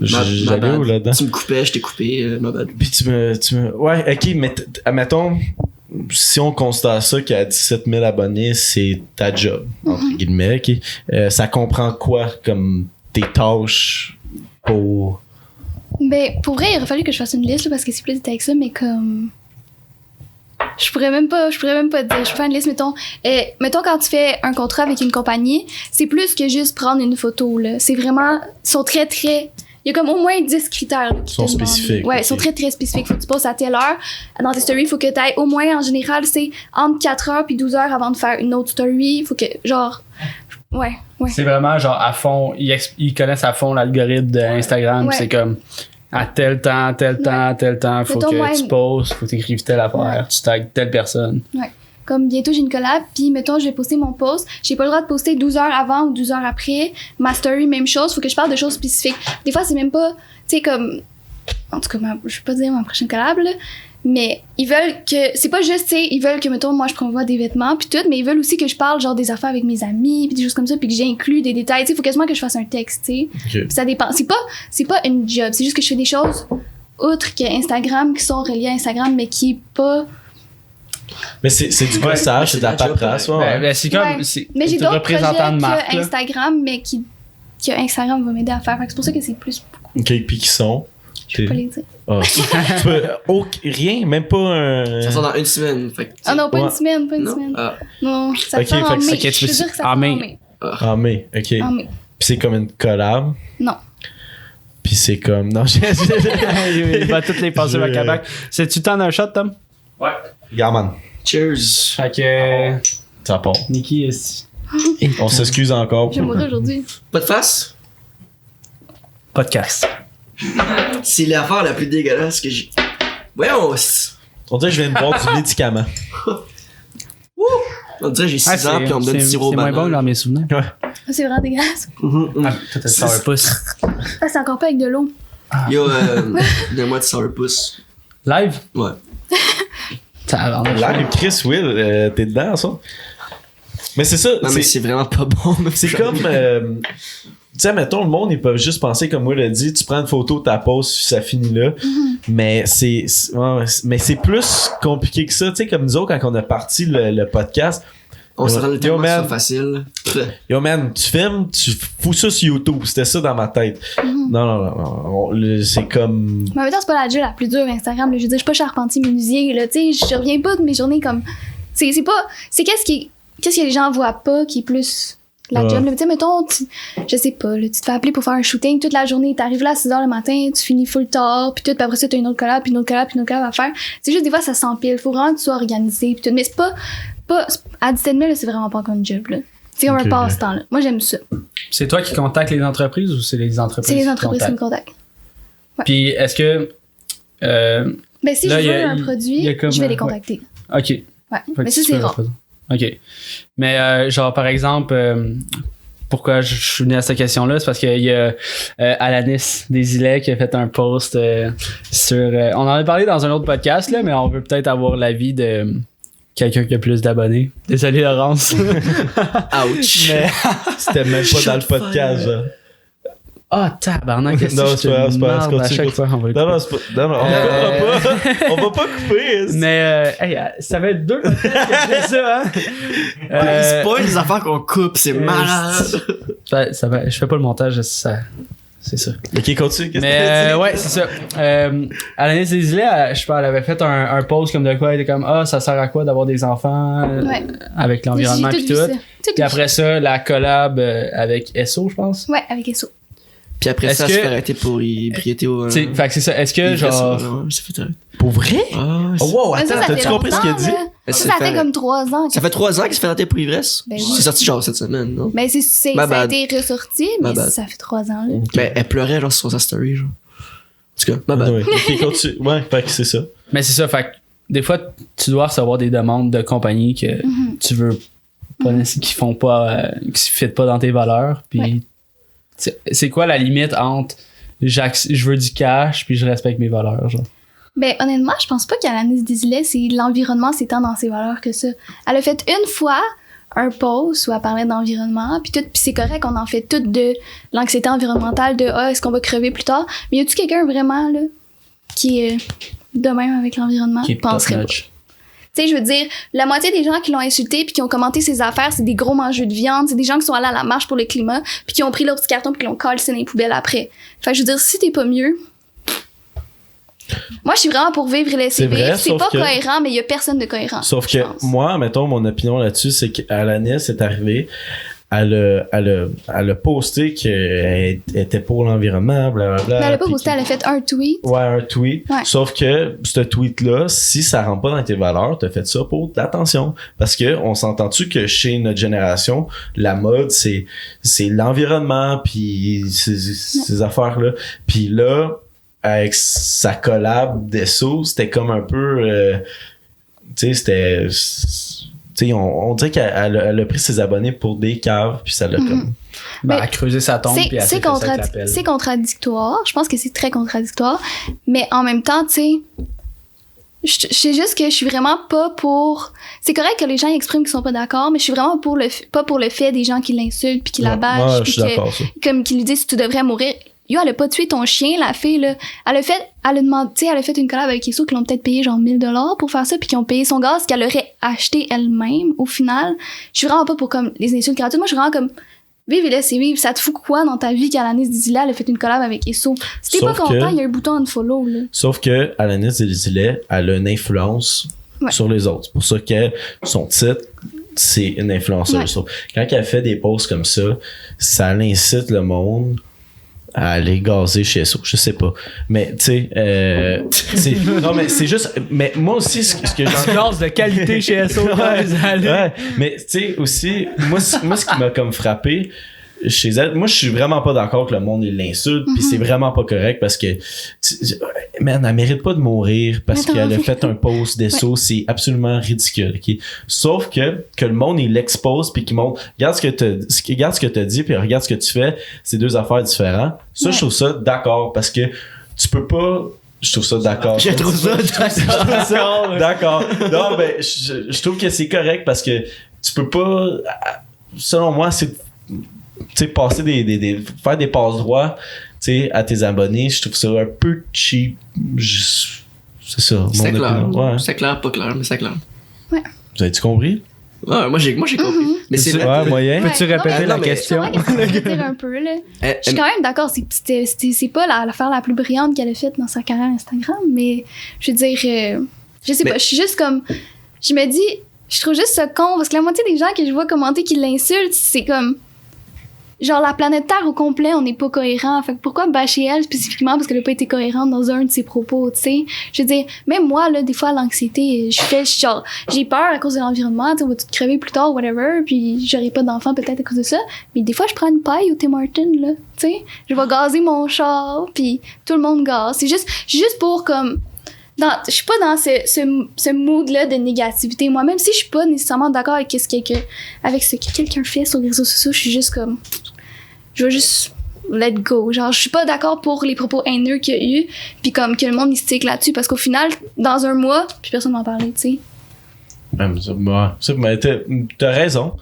S1: j'allais où là-dedans?
S2: Tu me coupais, je t'ai coupé, ma bad.
S1: Puis tu me... Ouais, ok, mais admettons, si on constate ça qu'à 17 000 abonnés, c'est ta job, entre guillemets, ok? Ça comprend quoi comme tes tâches pour...
S4: Ben, pour vrai, il aurait fallu que je fasse une liste là, parce que c'est plus détaillé que ça, mais comme... Je pourrais même pas dire. Je peux faire une liste, mettons quand tu fais un contrat avec une compagnie, c'est plus que juste prendre une photo, là. C'est vraiment, ils sont très, très, il y a comme au moins 10 critères.
S1: Ils sont spécifiques.
S4: Ouais, ils sont très, très spécifiques. Faut que tu passes à telle heure. Dans tes stories, faut que tu ailles au moins, en général, c'est entre 4 heures puis 12 heures avant de faire une autre story. Faut que, genre, ouais.
S3: C'est vraiment, genre, à fond, ils connaissent à fond l'algorithme d'Instagram, c'est comme... À tel temps, faut que tu postes, faut que tu écrives telle affaire, tu tags telle personne.
S4: Ouais. Comme bientôt j'ai une collab, puis mettons je vais poster mon post, j'ai pas le droit de poster 12 heures avant ou 12 heures après. Ma story, même chose, faut que je parle de choses spécifiques. Des fois c'est même pas, tu sais comme, en tout cas je vais pas dire ma prochaine collab là, mais ils veulent que, c'est pas juste, tu sais, ils veulent que mettons moi je promouvoie des vêtements puis tout, mais ils veulent aussi que je parle genre des affaires avec mes amis puis des choses comme ça puis que j'inclus des détails, tu sais, faut quasiment que je fasse un texte, tu sais.
S1: Okay.
S4: Ça dépend, c'est pas une job, c'est juste que je fais des choses outre que Instagram qui sont reliées à Instagram mais qui est pas.
S1: Mais c'est du message, c'est de la paperasse,
S3: Ben, c'est comme,
S4: mais j'ai d'autres projets
S3: de marque,
S4: que Instagram mais que Instagram va m'aider à faire, c'est pour ça que c'est plus beaucoup.
S1: Ok, puis qui sont?
S4: Je peux pas les dire.
S1: Oh. Rien, même pas un...
S2: Ça sort dans une semaine.
S4: Non, pas une semaine. Non, ça sort en mai. Je veux dire que ça sort en mai.
S1: En mai, ok.
S4: En mai.
S1: Puis c'est comme une collab?
S4: Non.
S1: Puis c'est comme... Non,
S3: il va toutes les passer à Québec. C'est-tu le temps d'un shot, Tom?
S5: Ouais.
S1: Yeah, man.
S2: Cheers.
S3: Fait que...
S1: Ça part.
S3: Nikki est...
S1: On s'excuse encore.
S4: Je vais mourir aujourd'hui.
S2: Pas de face?
S3: Podcast.
S2: C'est l'affaire la plus dégueulasse que j'ai. Voyons.
S1: On dirait que je viens de boire du médicament.
S2: On dirait que j'ai 6 ans puis on me donne du sirop
S3: C'est moins bon dans mes souvenirs.
S1: Ouais.
S4: C'est vraiment dégueulasse.
S3: Toi, t'as sourpuss.
S4: C'est encore pas avec de l'eau.
S2: Yo, donne-moi de sourpuss.
S3: Live?
S2: Ouais.
S1: Live, Chris, Will, t'es dedans, ça? Mais c'est ça.
S2: Non, mais c'est vraiment pas bon.
S1: C'est comme... tu sais, mettons, le monde, ils peuvent juste penser, comme moi l'a dit, tu prends une photo, ta pose, ça finit là. Mais c'est plus compliqué que ça. Tu sais, comme nous autres, quand on a parti le podcast,
S2: on s'est rendu tellement ça facile.
S1: Yo man, tu filmes, tu fous ça sur YouTube. C'était ça dans ma tête. Non. C'est comme...
S4: Mais en même temps, c'est pas la job la plus dure Instagram. Là. Je veux dire, je suis pas charpentier menuisier. Là. Tu sais, je reviens pas de mes journées comme... C'est pas... C'est qu'est-ce que les gens voient pas qui est plus... La job, tu sais, mettons, je sais pas, là, tu te fais appeler pour faire un shooting toute la journée, t'arrives là à 6h le matin, tu finis full tard, puis tout, puis après ça, t'as une autre collab, puis une autre collab, puis une autre collab à faire. C'est juste, des fois, ça s'empile. Faut vraiment que tu sois organisé, puis tout. Mais c'est pas, à 17 000, là, c'est vraiment pas comme un job, là. C'est comme un passe-temps, là. Moi, j'aime ça.
S3: C'est toi qui contactes les entreprises ou c'est les entreprises?
S4: C'est les entreprises qui me contactent.
S3: Ouais. Puis, est-ce que,
S4: Ben, si
S3: Là,
S4: je
S3: il y
S4: veux
S3: a-
S4: un
S3: il
S4: produit,
S3: y a comme
S4: je vais
S3: un-
S4: les contacter.
S3: Ok.
S4: Ouais.
S3: Fait
S4: Mais
S3: que
S4: ça,
S3: tu
S4: c'est
S3: fais
S4: rare.
S3: Ok. Mais genre, par exemple, pourquoi je suis venu à cette question-là, c'est parce qu'il y a Alanis Desilets qui a fait un post sur... on en a parlé dans un autre podcast, là, mais on veut peut-être avoir l'avis de quelqu'un qui a plus d'abonnés. Désolé, Laurence.
S2: Ouch.
S3: Mais...
S1: C'était même pas dans le podcast, genre.
S3: Ah, tabarnak, qu'est-ce
S1: Non,
S3: que
S1: c'est pas grave,
S3: je
S1: c'est
S3: te
S1: pas grave,
S3: marde à
S1: continue,
S3: chaque fois. On va le
S1: Non,
S3: couper.
S1: non, c'est pas. Non, non, on va pas couper.
S3: Mais, hey, ça fait 2 podcasts que je fais ça, hein.
S2: C'est pas les affaires qu'on coupe, c'est malade.
S3: Ça va, je fais pas le montage, ça... C'est ça.
S1: Ok, continue. Qu'est-ce que
S3: Mais
S1: t'as dit?
S3: ouais, c'est ça. Alanis Desilets, je sais pas, elle avait fait un post comme de quoi, elle était comme ça sert à quoi d'avoir des enfants
S4: Ouais.
S3: avec l'environnement
S4: J'ai
S3: pis
S4: tout
S3: tout.
S4: vu ça. Tout
S3: Puis
S4: vu.
S3: après ça, la collab avec SO, je pense.
S4: Ouais, avec SO.
S2: Puis après
S3: Est-ce
S2: ça,
S3: que-
S2: se fait arrêter pour ébriété au.
S3: T'sais, fait que c'est ça. Est-ce que genre
S2: C'est fait arrêter.
S1: Pour vrai?
S2: Ah,
S1: Oh, wow,
S4: Mais ça,
S1: attends,
S4: ça
S1: t'as-tu
S4: fait
S1: compris ce qu'il a
S4: longtemps,
S1: dit?
S4: là.
S2: Elle
S4: Ça,
S2: s'est
S4: ça
S2: fait-
S4: fait comme 3 ans.
S2: Ça fait 3 ans qu'il se fait arrêter pour ivresse.
S4: Ben oui.
S2: C'est sorti genre cette semaine, non?
S4: Ben, ça
S2: Ma
S4: a
S2: bad.
S4: été ressorti, mais
S2: Ma bad.
S4: ça fait 3 ans, là.
S2: Ben, elle pleurait genre sur sa story, genre. En tout cas, ma bad.
S1: Ouais, ok, continue. Ouais, fait que c'est ça.
S3: mais c'est ça, fait que des fois tu dois recevoir des demandes de compagnies que tu veux pas qui font pas qui fit pas dans tes valeurs, puis
S4: Ouais.
S3: c'est quoi la limite entre je veux du cash puis je respecte mes valeurs, genre.
S4: Ben, honnêtement, je pense pas qu'Alanis Desilets, c'est l'environnement, c'est tant dans ses valeurs que ça. Elle a fait une fois un post où elle parlait d'environnement, puis tout, puis c'est correct, on en fait tout de l'anxiété environnementale, de est-ce qu'on va crever plus tard, mais y a-tu quelqu'un vraiment, là, qui est de même avec l'environnement?
S3: Qui est
S4: Je penserais pas.
S3: top-notch.
S4: Tu sais, je veux dire, la moitié des gens qui l'ont insulté puis qui ont commenté ses affaires, c'est des gros mangeux de viande, c'est des gens qui sont allés à la marche pour le climat puis qui ont pris leur petit carton puis qui l'ont collé dans les poubelles après. Fait que je veux dire, si t'es pas mieux... Moi, je suis vraiment pour vivre et laisser
S1: C'est vrai,
S4: vivre. C'est
S1: sauf
S4: pas
S1: que-
S4: cohérent, mais il y a personne de cohérent.
S1: Sauf
S4: je
S1: que
S4: pense.
S1: moi, mettons, mon opinion là-dessus, c'est qu'Alanis est arrivée, elle a posté qu'elle était pour l'environnement, blablabla.
S4: Mais elle a pas
S1: puis
S4: posté, elle a fait un tweet.
S1: Ouais, un tweet.
S4: Ouais.
S1: Sauf que ce tweet-là, si ça rentre pas dans tes valeurs, t'as fait ça pour de l'attention. Parce que on s'entend-tu que chez notre génération, la mode, c'est l'environnement, puis ces affaires-là. Puis là, avec sa collab d'ESSO, c'était comme un peu... tu sais, c'était... Tu sais, on dirait qu'elle a pris ses abonnés pour des caves, puis ça l'a comme...
S3: Ben,
S4: Mais
S3: elle a creusé sa tombe puis elle s'est fait ça avec la pelle.
S4: C'est contradictoire. Je pense que c'est très contradictoire. Mais en même temps, tu sais, je sais juste que je suis vraiment pas pour... C'est correct que les gens expriment qu'ils sont pas d'accord, mais je suis vraiment pas pour le fait des gens qui l'insultent puis qui la bâchent.
S1: Ouais, je
S4: puis
S1: suis d'accord, ça.
S4: comme qui lui disent tu devrais mourir. Yo, elle a pas tué ton chien, la fille, là. Elle a demandé, tu sais, elle a fait une collab avec Issou qui l'ont peut-être payé genre 1000$ pour faire ça, puis qui ont payé son gaz qu'elle aurait acheté elle-même, au final. Je suis vraiment pas pour comme les insultes gratuites. Moi, je suis vraiment comme, vive et laissez vivre. Ça te fout quoi dans ta vie qu'Alanis Desilets, elle a fait une collab avec Issou? Si t'es pas
S1: Sauf
S4: content,
S1: que-
S4: il y a un bouton unfollow, là.
S1: Sauf que Alanis Desilets, elle a une influence
S4: Ouais.
S1: sur les autres. C'est pour ça que son titre, c'est une influenceuse.
S4: Ouais.
S1: So, quand elle fait des posts comme ça incite le monde à aller gazer chez SO. Je sais pas. Mais, tu sais, non, mais c'est juste, mais moi aussi, ce que
S3: Un gaz de qualité chez SO.
S1: ouais, mais tu sais aussi, moi ce qui m'a comme frappé chez elle, moi je suis vraiment pas d'accord que le monde il l'insulte, puis c'est vraiment pas correct parce que man, elle mérite pas de mourir parce
S4: Mais
S1: qu'elle a
S4: t'en-
S1: fait un post d'SO, c'est absolument ridicule, ok? Sauf que le monde il l'expose puis qu'il montre regarde ce que t'as dit puis regarde ce que tu fais, c'est deux affaires différentes. Ça
S4: Ouais.
S1: je trouve ça d'accord parce que tu peux pas. Je trouve ça d'accord.
S2: Je trouve ça d'accord.
S1: D'accord. Non, ben, je trouve que c'est correct parce que tu peux pas. Selon moi, c'est. Tu sais, passer faire des passes droits, tu sais, à tes abonnés, je trouve ça un peu cheap. C'est ça.
S2: C'est
S1: mon
S2: clair.
S1: opinion. Ouais.
S2: C'est clair, pas clair, mais c'est clair.
S1: Vous avez-tu compris?
S2: Ouais, moi j'ai compris. Mais c'est
S1: Ouais,
S2: vrai.
S1: moyen.
S3: Peux-tu
S4: Ouais,
S3: répéter
S4: non,
S3: la
S2: mais-
S3: question?
S4: Je comprends qu'est-ce que tu veux dire un peu, là. Je suis quand même d'accord, c'est pas l'affaire la plus brillante qu'elle a faite dans sa carrière Instagram, mais je veux dire, je sais
S2: Mais-
S4: pas, je suis juste comme, je me dis, je trouve juste ça con, parce que la moitié des gens que je vois commenter qui l'insultent, c'est comme, genre la planète Terre au complet, on n'est pas cohérent, fait que pourquoi bâcher elle spécifiquement parce qu'elle a pas été cohérente dans un de ses propos, tu sais? Je veux dire, même moi, là, des fois, l'anxiété, genre, j'ai peur à cause de l'environnement, tu sais, on va tout crever plus tard, whatever, puis j'aurai pas d'enfant peut-être à cause de ça, mais des fois, je prends une paille au Tim Hortons, là, tu sais? Je vais gazer mon char, puis tout le monde gaze. C'est juste pour, comme, je suis pas dans ce mood-là de négativité. Moi, même si je suis pas nécessairement d'accord avec ce que quelqu'un fait sur les réseaux sociaux, je suis juste comme, je vais juste let go. Genre, je suis pas d'accord pour les propos haineux qu'il y a eu, puis comme que le monde il se tique là-dessus, parce qu'au final, dans un mois, puis personne m'en parlait, tu sais.
S1: Mais t'as raison.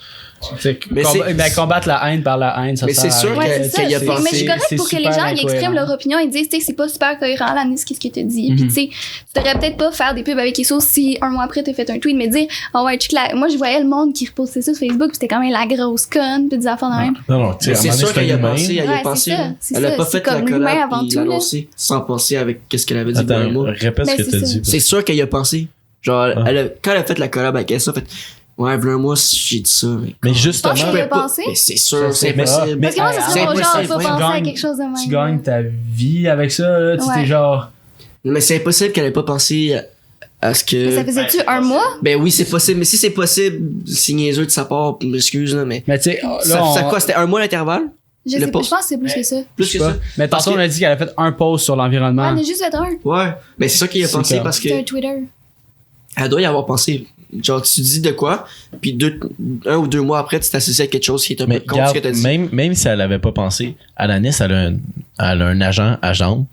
S3: Combattre la haine par la haine, ça
S2: mais c'est sûr qu'il y a pensé.
S4: Mais je suis correct pour que les gens ils expriment leur opinion et disent, tu sais, c'est pas super cohérent, Alanis, qu'est-ce que t'as dit. Puis, tu sais, tu devrais peut-être pas faire des pubs avec Esso si un mois après t'as fait un tweet, mais dire, moi, je voyais le monde qui repostait ça sur Facebook, puis c'était quand même la grosse conne, puis des affaires de même.
S1: Non, tu sais,
S2: c'est sûr qu'elle y a pensé. Elle a pas fait la collab puis l'annoncer sans penser avec qu'est-ce qu'elle avait dit.
S1: Attends, répète ce que t'as dit.
S2: C'est sûr qu'elle y a pensé. Genre, quand elle a fait la collab avec elle, ça fait. Ouais, voilà, moi, j'ai dit ça.
S1: Mais justement.
S4: Je peux penser.
S2: Mais c'est sûr, c'est impossible.
S4: Parce que moi, ça serait genre, on va penser à quelque chose de même.
S3: Tu gagnes ta vie avec ça, là. Tu t'es genre.
S2: Mais c'est impossible qu'elle ait pas pensé à ce que.
S4: Mais ça faisait-tu un mois?
S2: Ben oui, c'est possible. Mais si c'est possible, c'est niaiseux de sa part, m'excuse, là, mais.
S3: Mais tu sais,
S2: ça quoi? C'était un mois l'intervalle?
S4: Je pense que c'est plus que ça.
S2: Plus que ça.
S3: Mais tantôt, on a dit qu'elle a fait un post sur l'environnement.
S4: On a juste fait un.
S2: Ouais. Mais c'est ça qu'il a pensé parce que.
S4: C'était un Twitter.
S2: Elle doit y avoir pensé. Genre, tu dis de quoi, puis 1 ou 2 mois après, tu t'associes à quelque chose qui est un peu contre ce que t'as dit.
S1: Même si elle avait pas pensé, Alanis, elle a un agent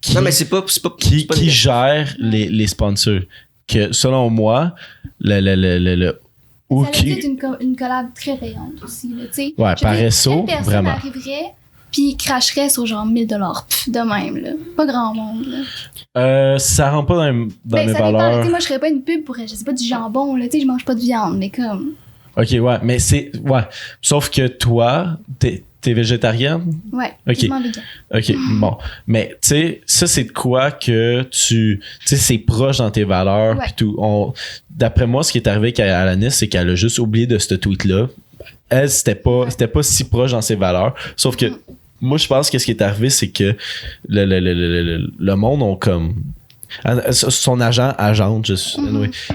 S1: qui,
S2: non, mais c'est pas
S1: qui gère les sponsors. Que selon moi,
S4: Ça a été une collab très payante aussi, là, tu sais.
S1: Ouais, par SO, vraiment.
S4: Arriverait, puis cracherait sur genre 1000$ de même, là. Pas grand monde, là.
S1: Ça rentre pas dans mes valeurs.
S4: Moi, je ferais pas une pub pour, je sais pas, du jambon, là. Tu sais, je mange pas de viande, mais comme.
S1: Ok, ouais, mais c'est. Ouais. Sauf que toi, t'es végétarienne?
S4: Ouais.
S1: Ok. Ok, bon. Mais, tu sais, ça, c'est de quoi que tu sais, c'est proche dans tes valeurs, pis tout. D'après moi, ce qui est arrivé avec Alanis, c'est qu'elle a juste oublié de ce tweet-là. Elle, c'était pas si proche dans ses valeurs. Sauf que, moi, je pense que ce qui est arrivé, c'est que le monde ont comme. Son agente,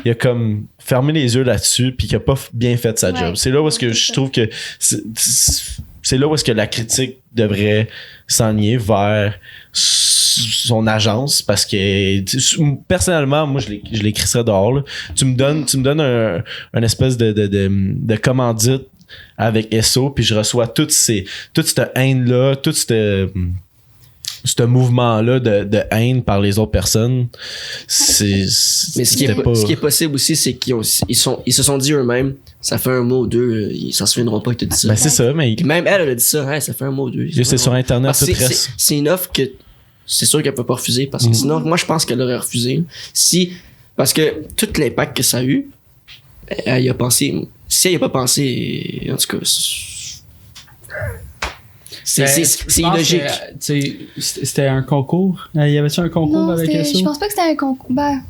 S1: il a comme fermé les yeux là-dessus, puis qu'il a pas bien fait sa job. C'est là où est-ce que je trouve que. C'est là où est-ce que la critique devrait s'enligner vers son agence, parce que personnellement, moi, je l'écrirais dehors. Là. Tu me donnes un espèce de commandite avec SO, puis je reçois toute cette haine-là, tout ce mouvement-là de haine par les autres personnes.
S2: Mais ce qui est possible aussi, c'est qu'ils se sont dit eux-mêmes, ça fait un mois ou deux, ils s'en souviendront pas que t'as dit ça.
S1: Ben c'est ça, mais.
S2: Puis même elle a dit ça, ça fait un mois ou deux.
S1: C'est sur Internet, tout reste.
S2: C'est une offre que c'est sûr qu'elle peut pas refuser, parce que sinon, moi je pense qu'elle aurait refusé. Parce que tout l'impact que ça a eu, elle y a pensé. Si elle y a pas pensé, en tout cas. C'est illogique.
S3: C'était un concours? Y avait-tu un concours avec ça?
S4: Je pense pas que c'était un concours. Ben,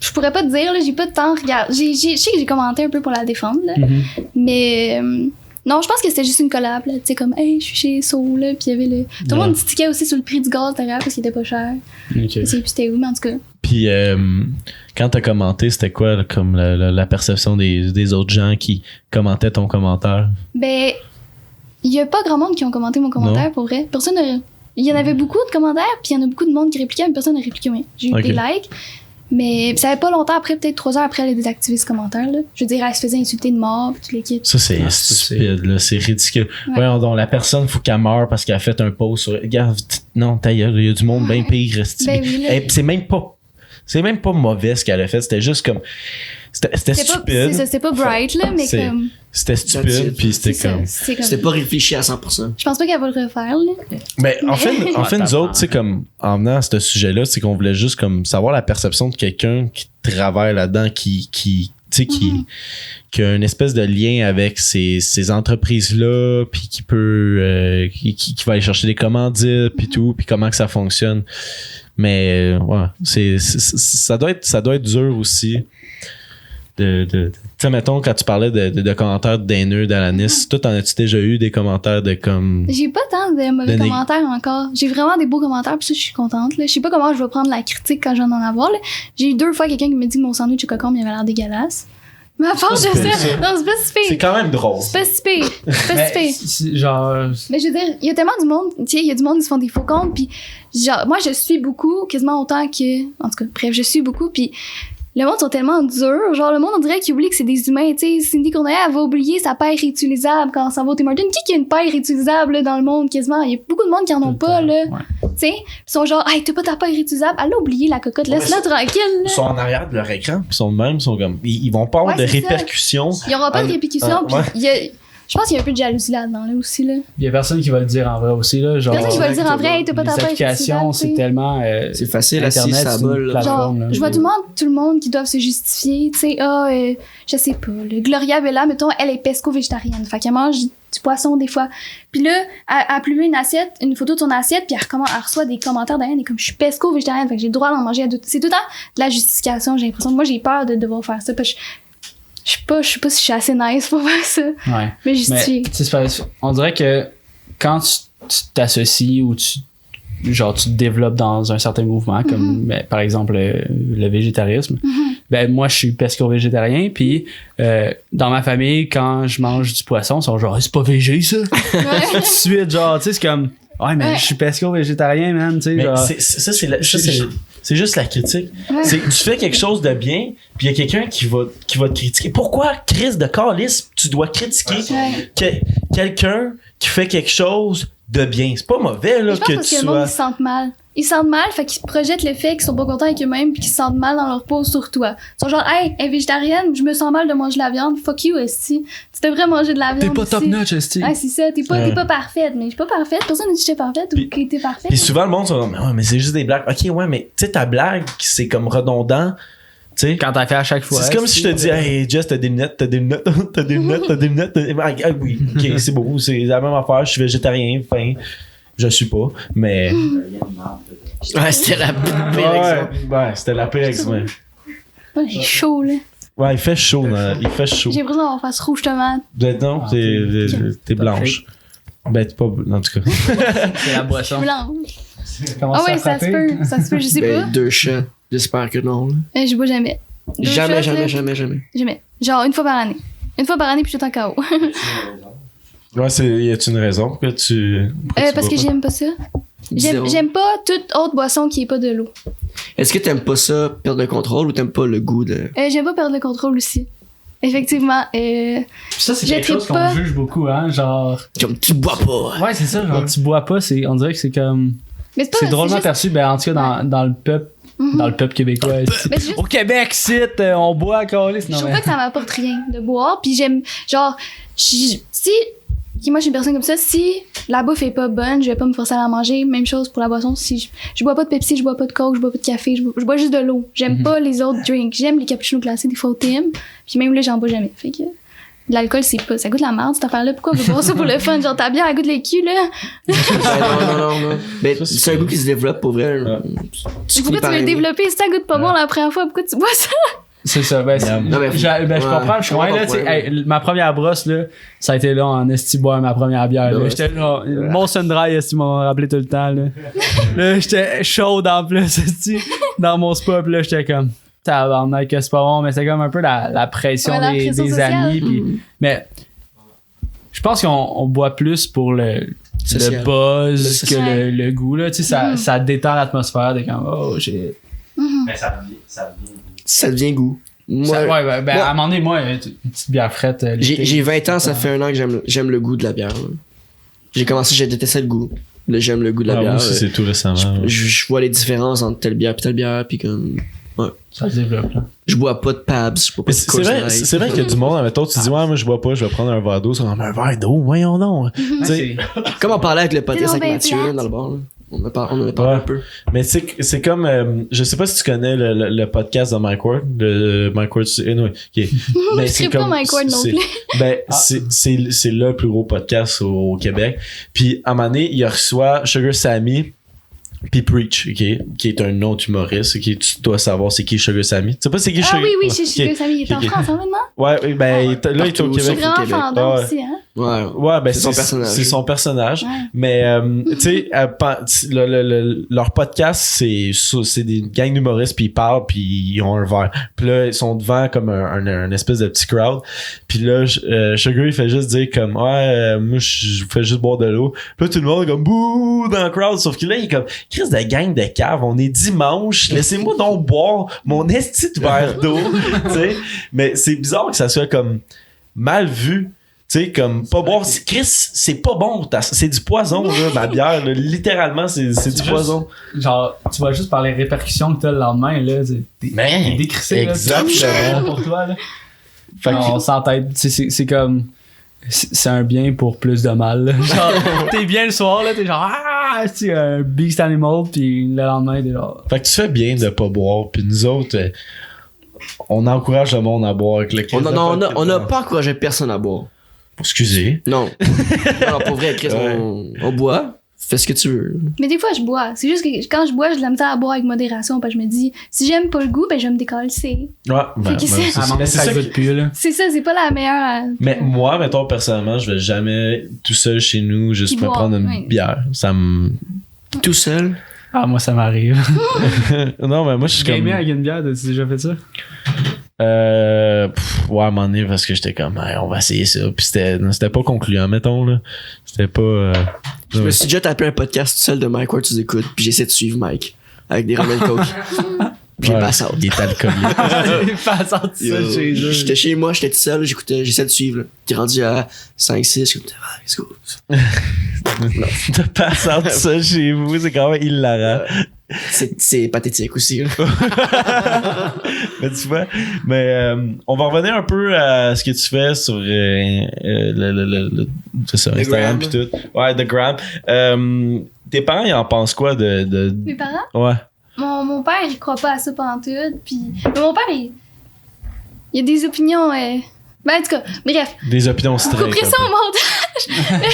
S4: je pourrais pas te dire, là, j'ai pas de temps. Regarde, je sais que j'ai commenté un peu pour la défendre, là, mais non, je pense que c'était juste une collab, là, tu sais, comme, hey, je suis chez SO, là, puis il y avait tout le monde tiquait aussi sur le prix du gaz derrière parce qu'il était pas cher. Je sais plus c'était où, mais en tout cas.
S1: Puis quand t'as commenté, c'était quoi là, comme la perception des autres gens qui commentaient ton commentaire?
S4: Ben, il y a pas grand monde qui ont commenté mon commentaire, pour vrai. Il y en avait beaucoup de commentaires, puis il y en a beaucoup de monde qui répliquait, mais personne n'a répliqué rien. J'ai eu des likes, mais ça avait pas longtemps après, peut-être 3 heures après, elle a désactivé ce commentaire, là. Je veux dire, elle se faisait insulter de mort, puis tout l'équipe.
S1: Ça, c'est stupide, là. C'est ridicule. Ouais. Voyons donc, la personne, faut qu'elle meure parce qu'elle a fait un post sur. Regarde, non, ta gueule, il y a du monde bien pire.
S4: Ben oui,
S1: c'est même pas mauvais ce qu'elle a fait, c'était juste comme. C'était stupide.
S4: C'était pas bright, là, mais comme.
S1: C'était stupide, puis c'était comme.
S2: C'était pas réfléchi à 100%.
S4: Je pense pas qu'elle va le refaire, là.
S1: Mais en fait, nous autres, tu sais, comme, en venant à ce sujet-là, c'est qu'on voulait juste, comme, savoir la perception de quelqu'un qui travaille là-dedans, qui a une espèce de lien avec ces entreprises-là, puis qui peut, qui va aller chercher des commandites, puis tout, puis comment que ça fonctionne. Mais, ouais, ça doit être dur aussi. Tu sais, mettons, quand tu parlais de commentaires d'haineux d'Alanis, toi, t'en as-tu déjà eu des commentaires de comme.
S4: J'ai pas tant de mauvais commentaires encore. J'ai vraiment des beaux commentaires, puis ça, je suis contente, là. Je sais pas comment je vais prendre la critique quand je vais en avoir, là. J'ai eu 2 fois quelqu'un qui me dit que mon sandwich au cocombe, il avait l'air dégueulasse. Ma force, je sais. Non, c'est pas si pire.
S1: C'est quand même drôle.
S4: C'est pas si pire. C'est pas si pire.
S3: Genre.
S4: Mais je veux dire, il y a tellement du monde, tu sais, il y a du monde qui se font des faux comptes, puis genre, moi, je suis beaucoup, quasiment autant que. En tout cas, bref, je suis beaucoup, puis le monde sont tellement durs. Genre, le monde, on dirait qu'ils oublient que c'est des humains. Tu sais, Cindy Cournoyer, elle va oublier sa paire réutilisable quand on s'en va au Tim Hortons. Qui a une paire réutilisable là, dans le monde, quasiment? Il y a beaucoup de monde qui en ont pas, là. Tu sais, ils sont genre, hey, t'as pas ta paire réutilisable? Elle a oublié la cocotte, laisse-la tranquille, là.
S1: Ils sont en arrière de leur écran, puis ils sont de même, ils sont comme. Ils vont pas avoir de répercussions.
S4: Il y aura pas de répercussions, puis il y a. Je pense qu'il y a un peu de jalousie là-dedans, là, aussi, là.
S3: Il y a personne qui va le dire en vrai aussi, là. Genre,
S4: personne qui va le dire en vrai, hey, t'as pas ta paire réutilisable. Les applications,
S3: c'est tellement.
S2: C'est facile,
S3: Internet,
S2: ça vole.
S4: Genre, je vois tout le monde qui doivent se justifier, tu sais, je sais pas, le Gloria Bella, mettons, elle est pesco-végétarienne, fait qu'elle mange du poisson des fois. Puis là, elle publie une photo de son assiette, puis elle reçoit des commentaires derrière, elle est comme, je suis pesco-végétarienne, fait que j'ai le droit d'en manger. C'est tout le temps de la justification, j'ai l'impression. Moi, j'ai peur de devoir faire ça, parce que je sais pas si je suis assez nice pour faire ça.
S3: Ouais.
S4: Mais justifier.
S3: On dirait que quand tu t'associes ou tu te développes dans un certain mouvement, comme par exemple le végétarisme, ben moi je suis pesco-végétarien, puis dans ma famille, quand je mange du poisson, ils sont genre c'est pas végé ça. Tout de suite, genre, tu sais, c'est comme ouais, mais je suis pesco-végétarien, man, tu sais. Genre...
S1: C'est juste la critique. Ouais. Tu fais quelque chose de bien, puis il y a quelqu'un qui va te critiquer. Pourquoi, Chris de Calice, tu dois critiquer quelqu'un qui fait quelque chose de bien? C'est pas mauvais, là, que tu sois...
S4: le monde, ils se sentent mal. Ils se sentent mal, fait qu'ils projettent le fait qu'ils sont pas contents avec eux-mêmes puis qu'ils se sentent mal dans leur peau sur toi. Ils sont genre, hey, elle est végétarienne, je me sens mal de manger de la viande. Fuck you, esti. Tu devrais manger de la viande.
S3: T'es pas top notch, esti.
S4: Ouais, c'est ça. T'es pas parfaite. Mais je suis pas parfaite. Personne ne dit que j'étais parfaite ou que t'es parfaite.
S1: Puis souvent, le monde se dit, mais c'est juste des blagues. Ok, ouais, mais tu sais, ta blague, c'est comme redondant. T'sais,
S3: quand t'as fait à chaque fois.
S1: C'est comme si je te dis, hey, Jess, t'as des lunettes. Ah oui, ok, c'est beau. C'est la même affaire. Je suis végétarien, enfin. Je suis pas, mais.
S2: Ouais, c'était la pire exemple.
S1: Ouais, c'était la pire exemple.
S4: Ouais, j'ai chaud, là.
S1: Ouais, il fait chaud, il fait chaud.
S4: J'ai l'impression d'avoir face rouge tomate.
S1: Ben non, t'es blanche. Ben t'es pas. En tout cas.
S3: C'est la boisson.
S4: Blanche. Ah ouais, ça se peut, je sais pas.
S2: 2 shots, j'espère que non.
S4: Je bois jamais.
S2: Jamais.
S4: Genre une fois par année. Une fois par année, puis je suis en KO.
S1: Ouais, y a-tu une raison pour que tu.
S4: Parce que j'aime pas ça. J'aime pas toute autre boisson qui est pas de l'eau.
S2: Est-ce que t'aimes pas ça, perdre le contrôle, ou t'aimes pas le goût de...
S4: J'aime pas perdre le contrôle aussi. Effectivement.
S3: Ça, c'est quelque chose qu'on juge beaucoup, hein, genre...
S2: Comme tu bois pas.
S3: Ouais, c'est ça, genre tu bois pas, on dirait que c'est comme... C'est drôlement perçu, ben en tout cas dans le peuple. Dans le peuple québécois. Au Québec, on boit à Calice.
S4: Je trouve pas que ça m'apporte rien de boire. Puis j'aime, genre, moi je suis une personne comme ça, si la bouffe est pas bonne, je vais pas me forcer à la manger. Même chose pour la boisson. Si je bois pas de Pepsi, je bois pas de Coke, je bois pas de café, je bois juste de l'eau. J'aime pas les autres drinks. J'aime les cappuccinos glacés des fois au Tim. Puis même là, j'en bois jamais. Fait que l'alcool, c'est pas, ça goûte la merde cette affaire-là. Pourquoi on veut boire ça pour le fun? Genre ta bière, elle goûte les culs, là.
S2: Non. Mais c'est un goût qui se développe pour vrai.
S4: Pourquoi tu veux le développer si ça goûte pas bon la première fois? Pourquoi tu bois ça?
S3: C'est ça, je comprends, je suis loin, là, tu sais, ma première brosse, là, ça a été là en esti boire ma première bière, là. J'étais là, mon sun-dry, esti, m'a rappelé tout le temps, là. Là, j'étais chaude en plus, esti, dans mon spa, pis là, j'étais comme, tabarnak, c'est pas bon, mais c'est comme un peu la pression des amis, pis, mais, je pense qu'on boit plus pour le buzz que le goût, là, tu sais, ça détend l'atmosphère, t'es comme, oh, shit.
S5: Mais
S2: ça devient goût.
S3: Moi, à un moment donné, moi, une petite bière frette.
S2: J'ai 20 ans, ça fait 1 an que j'aime le goût de la bière. Là. J'ai commencé, j'ai détesté le goût. Là, j'aime le goût de la bière.
S1: Moi aussi, c'est tout récemment.
S2: Je vois les différences entre telle bière et telle bière, puis comme. Ouais.
S3: Ça se développe, là.
S2: Je bois pas de Pabs, je bois pas de Coors Light.
S1: C'est vrai qu'il y a du monde, admettons, tu dis, ouais, moi je bois pas, je vais prendre un verre d'eau. C'est comme un verre d'eau, voyons donc.
S2: Comme on parlait avec le podcast avec Mathieu dans le bar, là. On en a parlé un peu.
S1: Mais c'est comme, je sais pas si tu connais le podcast de Mike Ward, Mike Ward,
S4: mais c'est comme, pas Mike Ward non plus.
S1: C'est le plus gros podcast au Québec. Puis à un moment donné, il reçoit Sugar Sammy, Puis Preach, qui est un autre humoriste, tu dois savoir c'est qui Sugar Sammy. Tu sais pas c'est qui Sugar
S4: Sammy? Ah oui, c'est Sugar Sammy. Il est en France, hein, maintenant?
S1: Ouais, ben là, il est au Québec.
S4: C'est vraiment fendant aussi, hein?
S1: Ouais, ben c'est son personnage. Ouais. Mais, tu sais, leur podcast, c'est des gangs d'humoristes, puis ils parlent, puis ils ont un verre. Puis là, ils sont devant comme un espèce de petit crowd. Puis là, Sugar, il fait juste dire comme, moi, je fais juste boire de l'eau. Puis là, tout le monde est comme, bouh, dans le crowd. Sauf que là, il est comme, Chris de gang de cave, on est dimanche, laissez-moi donc boire mon esti de verre d'eau. Tu sais, mais c'est bizarre que ça soit comme mal vu. Tu sais, comme, pas boire. Chris, c'est pas bon. C'est du poison, là, ma bière. Là. Littéralement, c'est du poison.
S3: Genre, tu vas juste par les répercussions que t'as le lendemain, là. T'es décrissé,
S1: exactement.
S3: Pour toi, là. Fait qu'on s'entête. C'est comme... C'est un bien pour plus de mal. Là. Genre, t'es bien le soir, là, t'es genre, c'est un beast animal, pis le lendemain, t'es genre...
S1: Fait que tu fais bien de pas boire, pis nous autres... on encourage le monde à boire avec le Chris.
S2: On n'a pas encouragé personne à boire.
S1: Excusez.
S2: Non. Non, pour vrai, Chris, on boit. Fais ce que tu veux.
S4: Mais des fois, je bois. C'est juste que quand je bois, j'ai de la misère à boire avec modération. Parce que je me dis, si j'aime pas le goût, ben je vais me décoller.
S1: Ouais,
S4: c'est ça, c'est pas la meilleure.
S1: Mais moi, mettons, personnellement, je vais jamais tout seul chez nous juste me prendre une bière. Ça me.
S2: Tout seul?
S3: Ah, moi, ça m'arrive.
S1: Non, mais moi, je suis comme.
S3: Gamer avec une bière, t'as déjà fait ça?
S1: Ouais, à un moment donné, parce que j'étais comme, on va essayer ça. Puis c'était pas concluant, mettons, là. C'était pas.
S2: Je me suis déjà tapé un podcast tout seul de Mike Ward, tu écoutes, puis j'essaie de suivre Mike avec des remèdes coke. Puis j'ai pass out.
S1: Il est alcoolique.
S3: Il pass out tout seul chez eux.
S2: J'étais chez moi, j'étais tout seul, j'essaie de suivre. Là. T'es rendu à 5-6, je suis comme, let's go.
S1: De pass out ça chez vous, c'est quand même hilarant.
S2: C'est pathétique aussi.
S1: Mais tu vois, on va revenir un peu à ce que tu fais sur c'est ça, Instagram pis tout. Ouais, The Gram. Tes parents, ils en pensent quoi de...
S4: Mes parents?
S1: Ouais.
S4: Mon père, il croit pas à ça pendant tout. Puis... Mais mon père, il a des opinions... Ben, en tout cas, bref.
S1: Des opinions straight.
S4: On couperait ça au montage.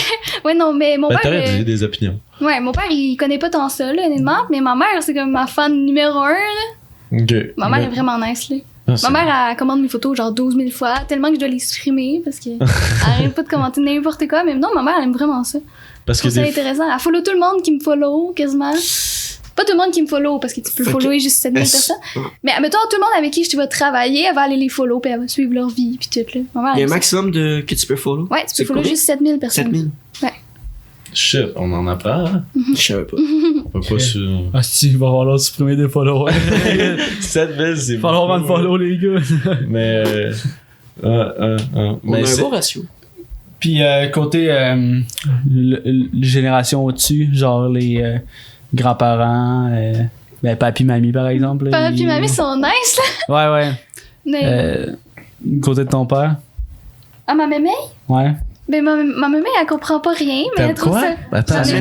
S4: Ouais, non, mais mon père...
S1: T'aurais des opinions.
S4: Ouais, mon père, il connaît pas tant ça, là, honnêtement. Mais ma mère, c'est comme ma fan numéro 1, là.
S1: OK.
S4: Ma mère est vraiment nice, là. Ma mère, elle commande mes photos genre 12 000 fois, tellement que je dois les supprimer parce qu'elle arrête pas de commenter n'importe quoi. Mais non, ma mère, elle aime vraiment ça.
S1: Parce que
S4: c'est intéressant. Elle follow tout le monde qui me follow, quasiment. Pas tout le monde qui me follow, parce que tu peux follower juste 7000 personnes. Mais mettons, tout le monde avec qui je vais travailler, elle va aller les follow, puis elle va suivre leur vie, puis tout, là. Ma mère,
S2: il y a un maximum que tu peux follow?
S4: Ouais, tu peux follow juste 7000 personnes.
S2: 7000?
S4: Ouais.
S1: Shit, on en a pas, hein?
S2: Je savais pas.
S1: Pas sur...
S3: Ah, si, il va falloir supprimer des followers.
S1: 7000, c'est...
S3: Il va falloir vendre follow, les gars.
S1: Mais...
S2: On a un bon ratio.
S3: Puis, côté génération au-dessus, genre les grands-parents, papi, mamie, par exemple.
S4: Papi, mamie sont nice,
S3: là. Ouais.
S4: Mais...
S3: côté de ton père.
S4: Ah, ma mémé?
S3: Ouais.
S4: Ben, ma mémé, elle comprend pas rien, mais elle trouve ça...
S1: Attends,
S4: sa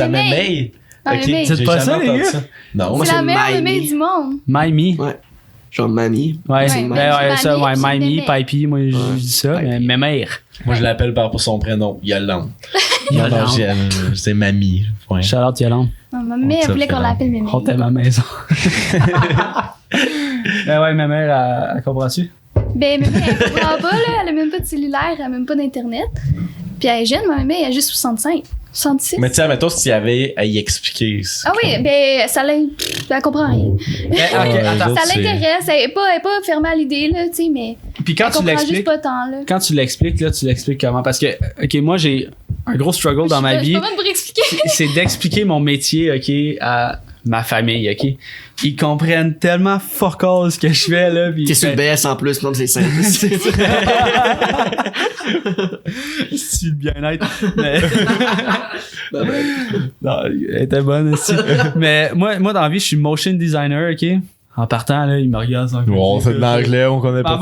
S4: mémé.
S1: Ok,
S3: c'est pas ça, les gars?
S1: Non,
S4: c'est la meilleure mémé du monde.
S3: Mamie.
S2: Ouais. Genre mamie.
S3: Ouais,
S4: ça,
S3: mamie, papi, moi, je dis ça, mais ma mère.
S1: Moi, je l'appelle par son prénom, Yolande. Yolande, c'est mamie.
S3: Charlotte Yolande.
S4: Ma mère, elle voulait qu'on l'appelle mémé.
S3: On t'aime à la maison. Ouais, ma mère, elle comprend-tu?
S4: Ben, mémé, elle comprend pas, là. Elle a même pas de cellulaire, elle a même pas d'internet. Puis elle est jeune, ma mémé, elle a juste 65. 66.
S1: Mais tu sais, mettons, si tu avais à y expliquer.
S4: Ah oui, ben, elle comprend rien. Ça l'intéresse, elle est pas fermée à l'idée, là, tu sais, mais.
S3: Puis quand tu l'expliques.
S4: Juste pas tant, là.
S3: Quand tu l'expliques, là, tu l'expliques comment? Parce que, OK, moi, j'ai un gros struggle dans ma vie.
S4: Je suis pas bonne pour expliquer.
S3: C'est d'expliquer mon métier, OK, à ma famille, OK? Ils comprennent tellement fuck all ce que je fais, là.
S2: T'es sur le BS en plus, non, c'est simple.
S3: C'est le bien-être. Mais... non, elle était bonne aussi. Mais moi, dans la vie, je suis motion designer, OK? En partant, là, il me regarde.
S1: On fait de l'anglais, on connaît pas.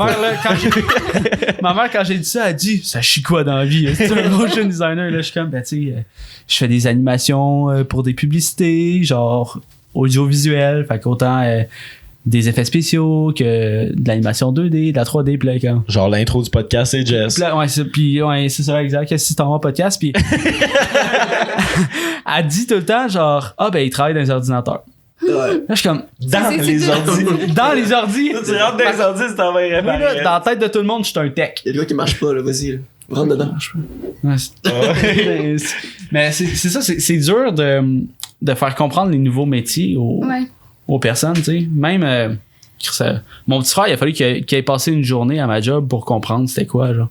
S3: Ma mère, quand j'ai dit ça, elle a dit, ça chie quoi dans la vie? C'est un motion designer, là. Je suis comme, ben, tu sais, je fais des animations pour des publicités, genre audiovisuelles. Fait qu'autant des effets spéciaux, que de l'animation 2D, de la 3D, puis là, comme...
S1: Genre l'intro du podcast, c'est Jess.
S3: Puis là, c'est ça, exact. Qu'est-ce que c'est ton podcast? Puis elle dit tout le temps, genre, ben, il travaille dans les ordinateurs.
S2: Ouais.
S3: Là, je suis comme,
S1: Dans les ordis.
S3: dans les ordis.
S1: Tu rentres dans les ordis, tu t'en vas y
S3: Oui,
S1: réparer.
S3: là, dans la tête de tout le monde, je suis un tech.
S2: Il y a des gars qui marchent pas, là, vas-y, là. Rentre dedans.
S3: Ouais, mais c'est ça, c'est dur de faire comprendre les nouveaux métiers aux personnes, tu sais. Même, mon petit frère, il a fallu qu'il ait passé une journée à ma job pour comprendre c'était quoi, genre.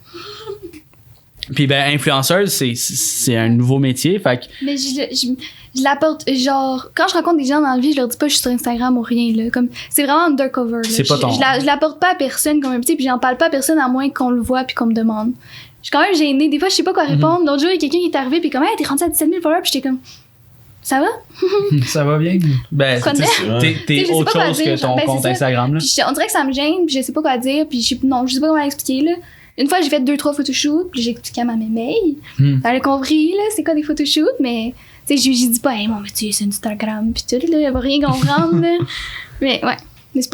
S3: Puis ben, influenceuse, c'est un nouveau métier, fait que...
S4: Mais je l'apporte, genre, quand je rencontre des gens dans la vie, je leur dis pas que je suis sur Instagram ou rien, là. Comme, c'est vraiment undercover, là.
S3: C'est pas ton...
S4: Je l'apporte pas à personne comme un petit, puis j'en parle pas à personne à moins qu'on le voit puis qu'on me demande. Je suis quand même gênée. Des fois, je sais pas quoi répondre. L'autre jour, il y a quelqu'un qui est arrivé, puis comme, hey, t'es rendu à 17 000 followers, puis j'étais comme, ça va?
S3: Ça va bien? Ben, t'es autre chose que ton compte Instagram, là.
S4: Puis on dirait que ça me gêne, puis je sais pas quoi dire, puis je sais pas comment l'expliquer, là. Une fois, j'ai fait 2-3 photoshoots, puis j'ai expliqué à ma mémeille. Elle a compris, là, c'est quoi des photoshoots, mais, tu sais, j'ai dit pas, hey, mon métier, c'est Instagram, puis tout, là, elle va rien comprendre, là. Mais, ouais. Mais c'est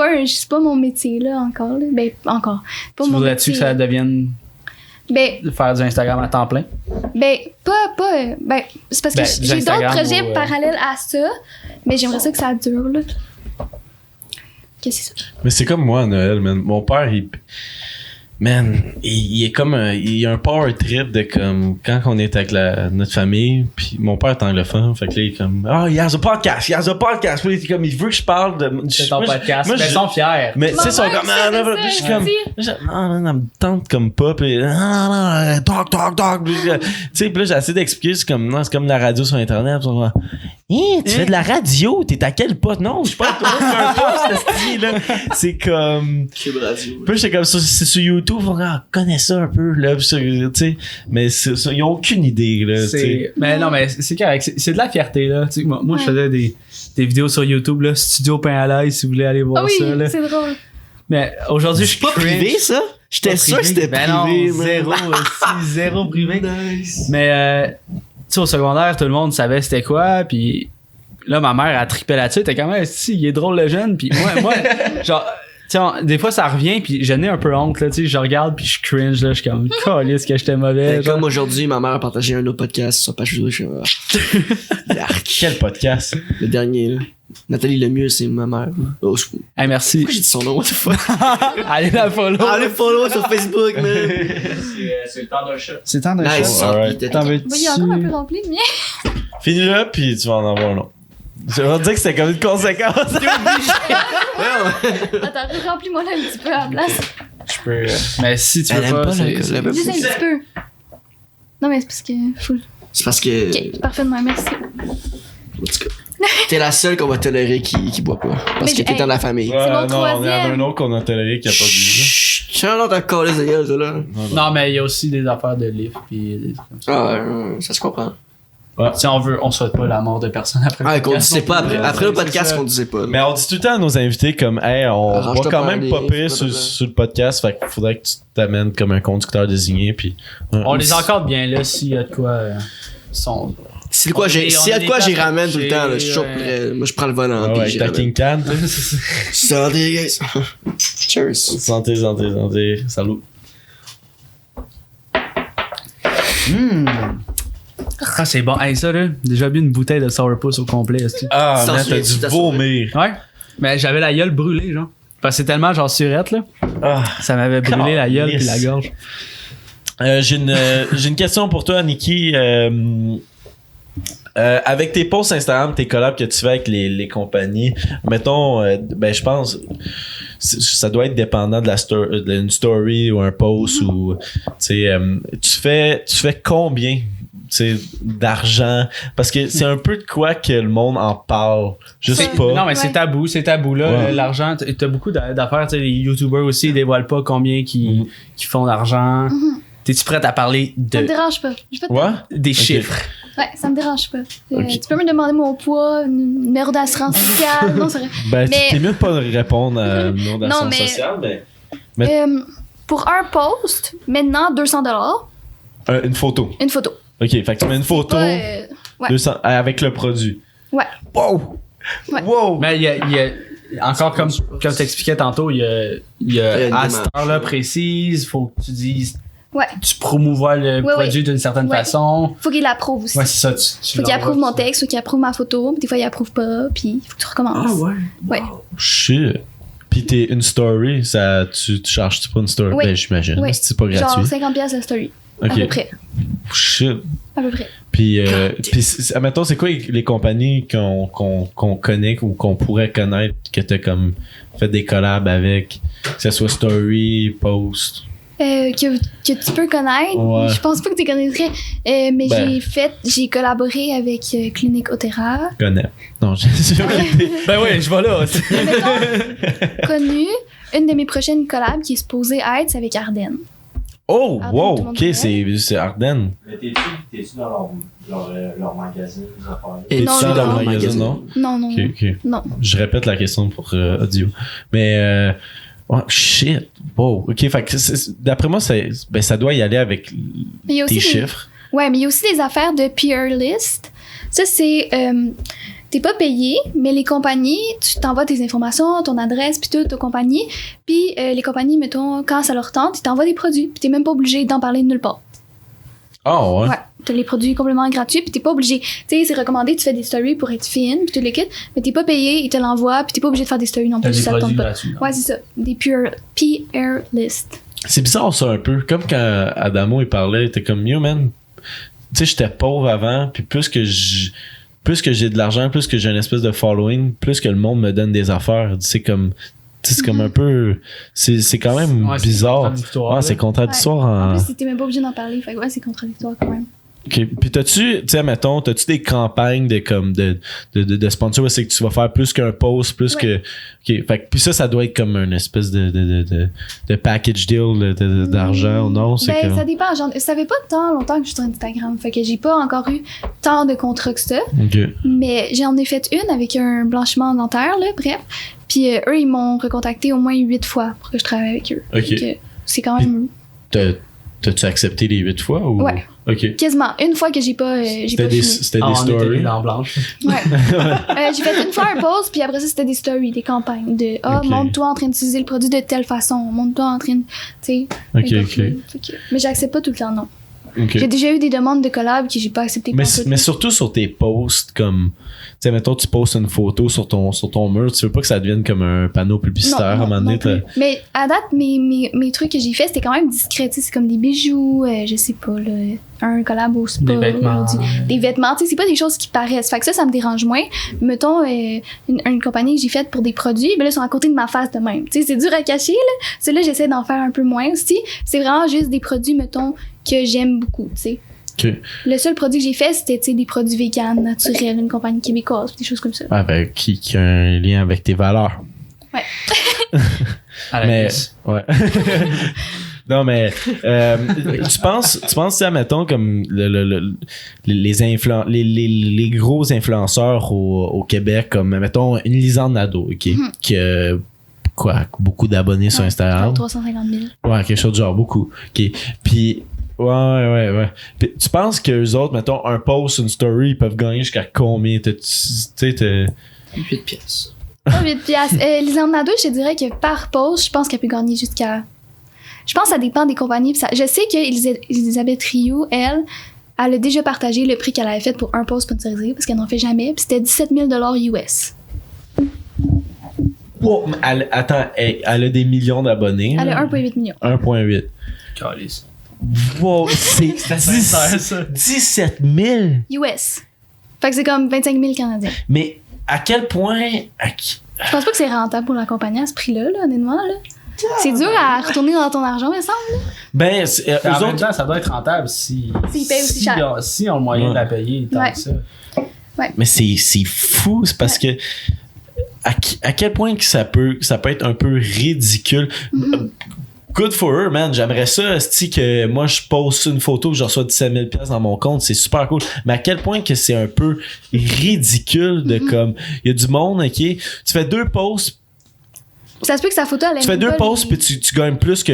S4: pas mon métier, là, encore, là. Ben, encore. Pas
S3: Tu
S4: mon
S3: voudrais-tu
S4: métier,
S3: que ça devienne...
S4: Ben,
S3: faire du Instagram à temps plein?
S4: ben, ben, c'est parce que j'ai d'autres projets parallèles à ça, mais j'aimerais ça que ça dure, là. Qu'est-ce que c'est ça?
S1: Mais c'est comme moi à Noël, man. Mon père, il est comme il a un power trip de comme quand on est avec notre famille, puis mon père est anglophone, fait que là il est comme il y a un podcast, puis il est comme il veut que je parle de
S3: ton podcast. Mais ils sont fiers.
S1: Mais c'est son comme je suis comme non, ça me tente comme pas, puis talk, tu sais, puis là j'essaie d'expliquer, c'est comme non, c'est comme la radio sur internet, tu fais de la radio, t'es à quel poste? Non, je suis pas un poste, là. C'est comme
S2: Cube Radio.
S1: puis j'étais comme c'est sur YouTube, on connaît ça un peu là, tu sais, mais ils ont aucune idée là,
S3: mais non, mais c'est correct, c'est de la fierté là, tu sais. Moi je faisais des vidéos sur YouTube là, Studio Pain à l'ail, si vous voulez aller voir ça là.
S4: C'est drôle.
S3: Mais aujourd'hui je suis
S2: pas privé ça. J'étais sûr que c'était privé.
S3: Non, zéro privé. Nice. Mais tu sais, au secondaire, tout le monde savait c'était quoi, puis là ma mère a trippé là-dessus, t'es quand même si il est drôle le jeune, puis moi genre t'sais, des fois ça revient, puis j'en ai un peu honte là, tu sais, je regarde puis je cringe là, je suis comme calisse que j'étais mauvais.
S2: Comme aujourd'hui, ma mère a partagé un autre podcast sur sa page Facebook, je suis
S1: quel podcast?
S2: Le dernier là. Nathalie Lemieux, c'est ma mère. Oh,
S3: hey, merci.
S2: Pourquoi j'ai dit son nom? What the fuck?
S3: Allez la follow.
S2: Allez follow sur Facebook, man.
S5: C'est le temps d'un chat.
S3: C'est le temps d'un
S2: nice.
S3: chat.
S1: Alright.
S4: Il est encore un peu rempli, le mien.
S1: Finis-le, puis tu vas en avoir un autre. Je vais te dire que c'était comme une conséquence.
S4: Attends, remplis-moi là un petit peu à la place.
S3: Je peux. Mais si tu veux
S2: Elle aime pas
S3: c'est
S4: Juste un petit peu. Non, mais c'est parce que.
S2: C'est parce que.
S4: Ok, parfaitement, merci.
S2: En tout cas, t'es la seule qu'on va tolérer qui boit pas. Parce que t'es dans la famille.
S1: Ouais,
S4: C'est mon
S1: non,
S4: troisième.
S1: on en a un autre qu'on a toléré qui a pas bu.
S2: Chut, Charlotte a collé ses gueules, ça, là.
S3: Non, mais il y a aussi des affaires de livres pis des trucs comme ça.
S2: Ah, ça se comprend.
S3: Si on souhaite pas la mort de personne après le
S2: Ah, qu'on
S3: podcast.
S2: disait pas après. Après le
S3: C'est
S2: podcast,
S3: ça.
S2: qu'on disait pas.
S1: Mais on dit tout le temps à nos invités comme hey, on
S2: Arrange-toi
S1: va quand
S2: par
S1: même
S2: les
S1: pas pire
S2: livres,
S1: sur le podcast, fait qu'il faudrait que tu t'amènes comme un conducteur désigné, puis
S3: On les encadre bien là s'il y a de quoi. Sont...
S2: Si de quoi
S3: S'il y a de
S2: quoi, j'y ramène tout le temps, là. Je suis toujours prêt. Moi, je prends le volant. puis
S1: avec
S2: j'y
S1: ta
S2: ramène.
S1: King Can.
S2: Santé, guys. Cheers.
S1: Santé, salut.
S3: Ah, c'est bon. Hey, ça là, déjà bu une bouteille de sourpuss au complet. Est-ce que...
S1: Ah,
S2: Sans
S1: man, t'as
S2: suite,
S1: dû
S2: t'as
S1: vomir.
S3: Ouais. Mais j'avais la gueule brûlée, genre. Parce que c'est tellement genre surette là.
S1: Ah.
S3: Ça m'avait brûlé la gueule puis la
S1: Calisse.
S3: gorge.
S1: J'ai une question pour toi, Nikki. Avec tes posts Instagram, tes collabs que tu fais avec les compagnies, mettons, ben je pense ça doit être dépendant de d'une story ou un post ou tu fais combien d'argent, parce que c'est un peu de quoi que le monde en parle, juste pas.
S3: Non, mais c'est tabou là.
S1: Ouais.
S3: L'argent, t'as beaucoup d'affaires, tu sais, les YouTubers aussi, ils dévoilent pas combien qui font d'argent. T'es-tu prête à parler
S4: Ça me dérange pas.
S3: des chiffres?
S4: Ouais, ça me dérange pas.
S1: Ok.
S4: Tu peux me demander mon poids, numéro d'assurance sociale. Non, c'est vrai.
S1: Ben,
S4: Mais-
S1: t'es mieux de pas répondre à nom d'assurance
S4: Non, mais-
S1: sociale, mais
S4: Pour un post, maintenant, 200 $,
S1: une photo.
S4: une photo.
S1: Ok, fait que tu mets une photo
S4: Ouais.
S1: 200, avec le produit.
S4: Ouais.
S1: Wow!
S4: Ouais.
S1: Wow!
S3: Mais il y a encore comme t'expliquais tantôt, il y a à cette heure-là précise, faut que tu dises.
S4: Ouais.
S3: Tu promouvois le produit d'une certaine façon.
S4: Faut qu'il l'approuve aussi.
S3: Ouais, c'est ça.
S4: Faut qu'il approuve mon texte, faut qu'il approuve ma photo, puis des fois il approuve pas, puis faut que tu recommences.
S3: Ah ouais.
S4: Ouais.
S1: Shit. Pis t'es une story, ça, tu charges-tu pas une story?
S4: Oui.
S1: Ben, j'imagine.
S4: Oui.
S1: C'est pas gratuit.
S4: Genre 50$ la story.
S1: Ok.
S4: À peu près.
S1: Shit.
S4: À peu près.
S1: Puis, admettons, c'est quoi les compagnies qu'on connaît ou qu'on pourrait connaître que t'as comme fait des collabs avec, que ce soit story, post?
S4: Que tu peux connaître.
S1: Ouais.
S4: Je pense pas que tu connaîtrais. Mais
S1: Ben.
S4: j'ai collaboré avec Clinique Otera.
S1: Connais. Non, j'ai
S3: Ben ouais, je vais là.
S4: Mettons, connu, une de mes prochaines collabs qui est supposée être, c'est avec Ardennes.
S1: Oh,
S4: Ardennes,
S1: wow,
S4: tout le monde
S1: ok, c'est Ardennes.
S5: Mais t'es-tu dans leur magazine, les affaires?
S1: T'es-tu
S4: Non,
S1: dans
S4: non,
S1: le magazine, non?
S4: Non.
S1: Ok.
S4: Non.
S1: Je répète la question pour audio. Mais, oh, shit. Wow. Ok, fait que d'après moi, ça doit y aller avec
S4: Mais il y a aussi
S1: tes
S4: des-
S1: chiffres.
S4: Ouais, mais il y a aussi des affaires de peer list. Ça, c'est. T'es pas payé, mais les compagnies, tu t'envoies tes informations, ton adresse, puis tout, aux compagnies. Puis les compagnies, mettons, quand ça leur tente, ils t'envoient des produits. Puis t'es même pas obligé d'en parler nulle part.
S1: Oh, ouais.
S4: Ouais. T'as les produits complètement gratuits, puis t'es pas obligé. Tu sais, c'est recommandé, tu fais des stories pour être fine, puis tout le kit, mais t'es pas payé, ils te l'envoient, puis t'es pas obligé de faire des stories non plus, si ça te tente pas.
S3: gratuits.
S4: Ouais, c'est ça. Des peer list.
S1: C'est bizarre, ça, un peu. Comme quand Adamo, il parlait, il était comme, yo, man, tu sais, j'étais pauvre avant, puis plus que j'ai de l'argent, plus que j'ai une espèce de following, plus que le monde me donne des affaires. C'est comme, tu sais, c'est comme un peu, c'est quand même
S3: Ouais, c'est
S1: bizarre.
S3: contradictoire,
S1: Ouais, c'est
S3: là.
S1: contradictoire
S4: En
S1: en...
S4: plus, t'es même pas obligé d'en parler, fait que ouais, c'est contradictoire quand même.
S1: OK. Puis tu sais, mettons, t'as-tu des campagnes de sponsor où c'est que tu vas faire plus qu'un post, plus
S4: Ouais.
S1: que... OK. Fait que, puis ça doit être comme une espèce de package deal d'argent ou non? C'est
S4: Ben,
S1: comme...
S4: ça dépend. Ça fait pas tant longtemps que je suis sur Instagram, fait que j'ai pas encore eu tant de contrats que ça.
S1: OK.
S4: Mais j'en ai fait une avec un blanchiment dentaire, là, bref. Puis eux, ils m'ont recontacté au moins 8 fois pour que je travaille avec eux.
S1: OK.
S4: Fait que c'est quand même...
S1: T'as-tu accepté les 8 fois? Ou...
S4: Ouais.
S1: OK.
S4: Quasiment. Une fois que j'ai pas fini.
S1: C'était
S3: Ah,
S1: des
S3: on était
S1: stories.
S3: dans blanche.
S4: Ouais. J'ai fait une fois un post, puis après ça, c'était des stories, des campagnes de « Ah,
S1: Ok.
S4: montre-toi en train d'utiliser le produit de telle façon. Montre-toi en train de... » Tu sais.
S1: OK,
S4: Fait que-
S1: OK.
S4: fait que- Mais j'accepte pas tout le temps, non.
S1: OK.
S4: J'ai déjà eu des demandes de collab que j'ai pas acceptées
S1: Mais,
S4: pantoute.
S1: mais surtout sur tes posts, comme... Tu sais, mettons, tu postes une photo sur ton mur, tu veux pas que ça devienne comme un panneau publicitaire à un moment donné.
S4: non plus. Mais à date, mes trucs que j'ai fait, c'était quand même discret. Tu sais, c'est comme des bijoux, je sais pas, là, un collab au spa.
S3: Des vêtements.
S4: Des vêtements, tu sais, c'est pas des choses qui paraissent. Fait que ça me dérange moins. Mettons, une compagnie que j'ai faite pour des produits, ben là, ils sont à côté de ma face de même. Tu sais, c'est dur à cacher, là. Ceux-là, j'essaie d'en faire un peu moins aussi. C'est vraiment juste des produits, mettons, que j'aime beaucoup, tu sais.
S1: OK.
S4: Le seul produit que j'ai fait, c'était, tu sais, des produits véganes, naturels, une compagnie québécoise, des choses comme ça.
S1: Ah, ben, qui a un lien avec tes valeurs.
S3: À la
S1: Mais,
S3: glisse.
S1: ouais. Non, mais tu penses, tu sais, mettons, comme les gros influenceurs au Québec, comme, mettons, une Lisanne Nadeau, OK, qui a, beaucoup d'abonnés sur
S4: Ouais,
S1: Instagram.
S4: genre 350 000.
S1: Ouais, quelque chose de genre, beaucoup. OK. Puis, ouais. Puis, tu penses qu'eux autres, mettons, un post, une story, ils peuvent gagner jusqu'à combien? Tu sais,
S2: 8 pièces.
S4: Pas 8 piastres. Lisanne Nadeau, je te dirais que par post, je pense qu'elle peut gagner jusqu'à... Je pense que ça dépend des compagnies. Puis je sais qu'Elisabeth Rioux, elle a déjà partagé le prix qu'elle avait fait pour un post sponsorisé parce qu'elle n'en fait jamais. Puis c'était 17 000 US.
S1: wow, attends, elle a des millions d'abonnés.
S4: Elle
S1: là.
S4: a 1,8 million.
S1: 1,8.
S3: Calice.
S1: Wow, c'est
S3: sincère, ça.
S1: 17 000.
S4: US. Fait que c'est comme 25 000 Canadiens.
S1: Mais à quel point...
S4: Je pense pas que c'est rentable pour la compagnie à ce prix-là, là, honnêtement. Là. C'est dur à retourner dans ton argent, il me semble. Là.
S1: Ben,
S3: En
S1: eux
S3: même
S1: autres...
S3: temps, ça doit être rentable si
S4: S'ils payent aussi cher.
S3: Si on a le moyen
S1: Ouais.
S3: de la payer tant
S4: Ouais.
S3: que ça.
S1: Mais c'est fou, c'est parce que à quel point que ça peut être un peu ridicule. Good for her, man. J'aimerais ça, esti, que moi je poste une photo que je reçois 17 000 $ dans mon compte, c'est super cool. Mais à quel point que c'est un peu ridicule de comme, il y a du monde, ok, tu fais 2 posts,
S4: Ça se peut que sa photo, elle
S1: Tu fais 2 posts puis tu gagnes plus que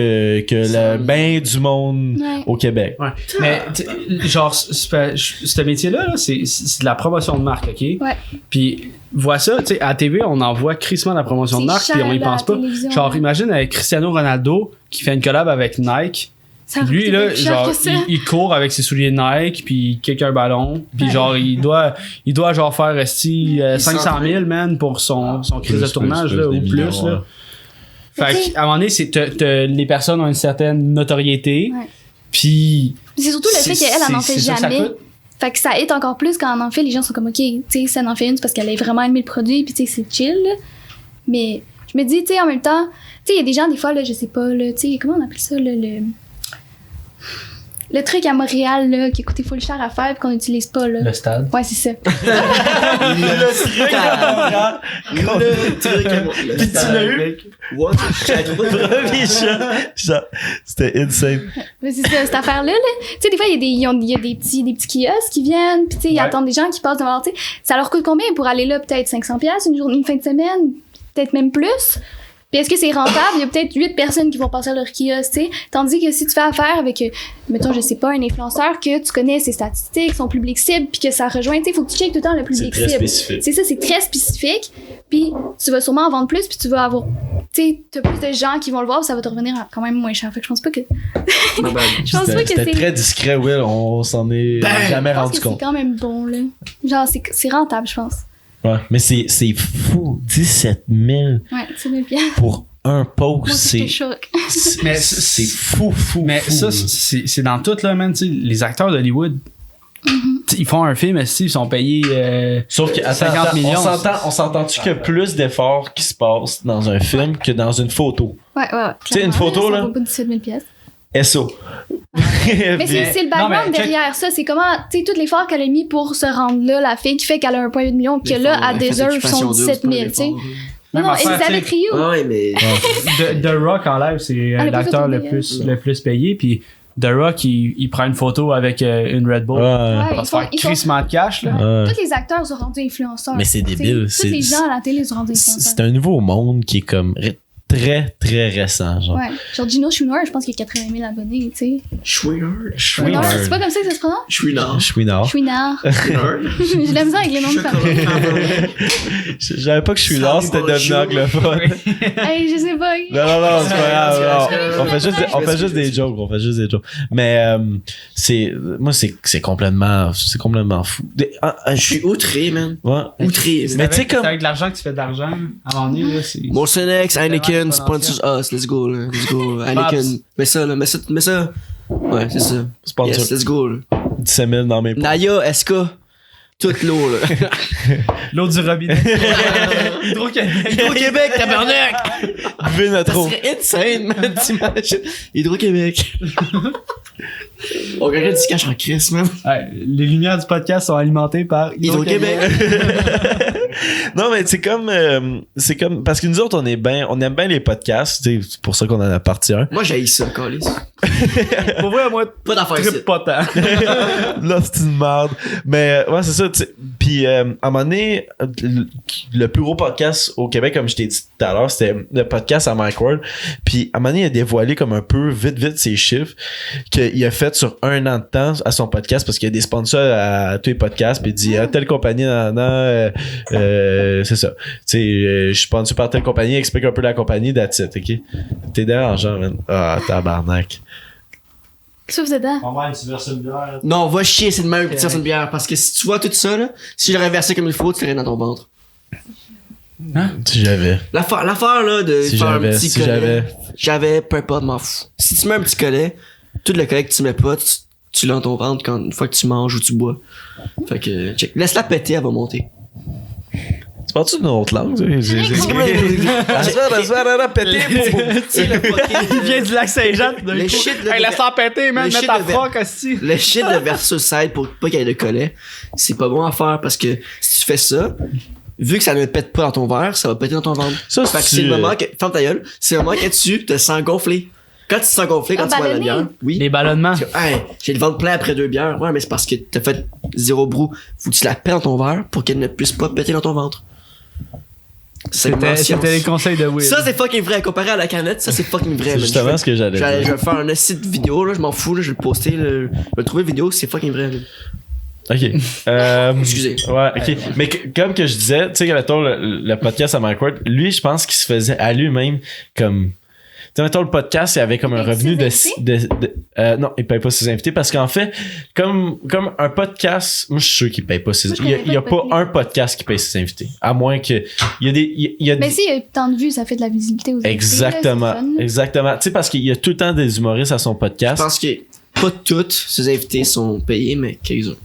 S1: le bain du monde au Québec.
S3: Ouais. Mais genre ce métier-là, là, c'est de la promotion de marque, OK?
S4: Ouais.
S3: Puis vois ça, tu sais, à la TV, on en voit crissement de la promotion de marque puis on y pense pas. Genre imagine avec Cristiano Ronaldo qui fait une collab avec Nike. Lui là, genre il court avec ses souliers Nike puis kick un ballon puis genre il doit genre faire 500 000 man pour son crise de tournage là, ou plus là. Fait qu'à un moment donné, les personnes ont une certaine notoriété. Puis
S4: c'est surtout le fait qu'elle en fait jamais. Fait que ça aide encore plus quand on en fait, les gens sont comme ok, tu sais, ça en fait une c'est parce qu'elle a vraiment aimé le produit puis tu sais c'est chill. Là. Mais je me dis tu sais en même temps, tu sais il y a des gens des fois là, je sais pas là, tu sais comment on appelle ça là, le truc à Montréal, là, qui coûtait full cher à faire et qu'on n'utilise pas, là.
S3: Le stade.
S4: Ouais, c'est ça.
S1: Le truc à Montréal.
S2: Le truc à Montréal.
S1: Puis tu l'as eu?
S2: What?
S1: C'était insane.
S4: Mais c'est ça, cette affaire-là, là. Tu sais, des fois, il y a des petits kiosques qui viennent, puis tu sais, ils attendent des gens qui passent devant, tu sais. Ça leur coûte combien pour aller là? Peut-être 500$ une fin de semaine? Peut-être même plus? Puis est-ce que c'est rentable? Il y a peut-être 8 personnes qui vont passer à leur kiosque, tu sais. Tandis que si tu fais affaire avec, mettons, je sais pas, un influenceur que tu connais ses statistiques, son public cible, puis que ça rejoint, tu sais, il faut que tu checkes tout le temps le public cible. C'est ça, c'est très spécifique. Puis tu vas sûrement en vendre plus, puis tu vas avoir, tu sais, t'as plus de gens qui vont le voir, puis ça va te revenir quand même moins cher. Fait que je pense pas que... je pense pas que
S1: c'était très discret, Will. On s'en est jamais rendu compte.
S4: C'est quand même bon, là. Genre, c'est rentable, je pense.
S1: Ouais, mais c'est fou. 17 000
S4: ouais, 17 000
S1: pour un post.
S4: C'est choc.
S1: Mais c'est fou.
S3: Mais
S1: fou,
S3: ça, c'est dans tout, là, man. Les acteurs d'Hollywood, ils font un film, ils sont payés
S1: sauf que,
S3: 50 millions.
S1: On s'entend-tu qu'il y a plus d'efforts qui se passent dans un film que dans une photo?
S4: Ouais.
S1: Tu sais, une photo, là.
S4: Ça vaut pas 17 000 pièces.
S1: SO.
S4: Mais c'est le background derrière ça. C'est comment, tu sais, tous les efforts qu'elle a mis pour se rendre là, la fille qui fait qu'elle a 1,8 million, que là, elle deserve son 17 000, tu sais. Non, Elisabeth Rioux.
S2: Ouais, mais.
S3: The Rock en live, c'est l'acteur le plus payé. Puis The Rock, il prend une photo avec une Red Bull. Pour se faire crissement de cash, là.
S4: Tous les acteurs sont rendus influenceurs.
S1: Mais c'est débile.
S4: Tous les gens à la télé sont rendus influenceurs.
S1: C'est un nouveau monde qui est comme très, très récent, genre.
S4: Ouais. Genre Gino Chouinard, je pense qu'il y a 80 000 abonnés, tu sais.
S2: Chouinard.
S4: C'est pas comme ça que ça se prononce?
S2: Chouinard.
S4: J'ai de la misère avec les noms de famille.
S1: Je savais pas que Chouinard c'était devenu anglophone.
S4: Hey, je sais pas.
S1: Non, c'est pas grave. On fait juste des jokes. Mais c'est complètement fou.
S2: Je suis outré, man.
S1: Ouais.
S2: Outré.
S3: Mais tu sais comme avec de l'argent que tu fais de l'argent, à un moment donné, là, c'est...
S2: Molson X, Heineken, sponsors us. Let's go, là. Let's go. Heineken. Mets ça. Ouais, c'est ça.
S1: Sponsor.
S2: Yes, let's go, là.
S1: 17 000 dans mes poches.
S2: Naya, SK. Toute l'eau, là.
S3: L'eau du robinet.
S2: Hydro-Québec, tabarnak!
S1: Buvez notre eau.
S2: Ça serait insane, man, t'imagines? Hydro-Québec. On regarde du cash en crise, man.
S3: Ouais, les lumières du podcast sont alimentées par
S2: Hydro-Québec.
S1: Non, mais c'est comme parce que nous autres on aime bien les podcasts, c'est pour ça qu'on en a parti un.
S2: Moi j'haïs ça, Calis.
S3: Pour vrai, moi
S2: pas d'affaires ici.
S3: Pas tant.
S1: Là c'est une merde. Mais ouais, c'est ça, puis à un moment donné le plus gros podcast au Québec, comme je t'ai dit tout à l'heure, c'était le podcast à Mike Ward. Puis à un moment donné il a dévoilé comme un peu vite ses chiffres qu'il a fait sur 1 an de temps à son podcast, parce qu'il y a des sponsors à tous les podcasts, puis il dit telle compagnie c'est ça. Tu sais, je suis sponsor par telle compagnie, explique un peu la compagnie, that's it, ok? T'es dérangeant, man. Ah, tabarnak.
S4: Souffle dedans.
S5: Tu verses une bière.
S2: Non, va chier, c'est de même que tu verses une bière. Parce que si tu vois tout ça, là, si je l'aurais versé comme il faut, tu l'aurais dans ton ventre.
S3: Hein?
S1: Si j'avais.
S2: L'affaire, là, de
S1: si
S2: faire un
S1: j'avais,
S2: petit
S1: si
S2: collet. J'avais, peu importe, m'en fous. Si tu mets un petit collet, tout le collet que tu mets pas, tu l'as dans ton ventre une fois que tu manges ou tu bois. Fait que, check. Laisse-la péter, elle va monter.
S1: Tu parles-tu d'une autre langue? Il
S3: vient du lac Saint-Jean.
S2: Le shit de
S3: laisse-la péter, man. Mets ta froc, aussi.
S2: Le shit de versus side pour pas qu'il y ait de collet, c'est pas bon à faire parce que si tu fais ça, vu que ça ne pète pas dans ton verre, ça va péter dans ton ventre.
S1: Ça,
S2: fait que c'est le moment que, ferme ta gueule, c'est le moment que tu te sens gonflé. Quand tu te sens gonflé, quand tu bois la bière, oui.
S3: Les ballonnements.
S2: Hey, j'ai le ventre plein après 2 bières. Ouais, mais c'est parce que t'as fait 0 brou. Faut que tu la pètes dans ton verre pour qu'elle ne puisse pas péter dans ton ventre.
S3: C'était les conseils de Will.
S2: Ça, c'est fucking vrai. Comparé à la canette, ça, c'est fucking vrai.
S1: C'est justement ce que j'allais dire.
S2: Je vais faire un site vidéo, là, je m'en fous, là, je vais le poster, là, je vais trouver une vidéo, c'est fucking vrai. Là.
S1: Ok.
S2: Excusez.
S1: Ouais, ok. Mais comme que je disais, tu sais, mettons le podcast à Mike Ward, lui, je pense qu'il se faisait à lui-même comme. Tu sais, mettons le podcast, il avait comme un revenu non, il paye pas ses invités parce qu'en fait, comme un podcast, moi je suis sûr qu'il paye pas ses invités. Il y a pas un podcast qui paye ses invités. À moins que.
S4: Mais si il y a tant de vues, ça fait de la visibilité aux invités.
S1: Exactement. Exactement. Tu sais, parce qu'il y a tout le temps des humoristes à son podcast.
S2: Je pense que pas toutes ses invités sont payés, mais quelques-uns.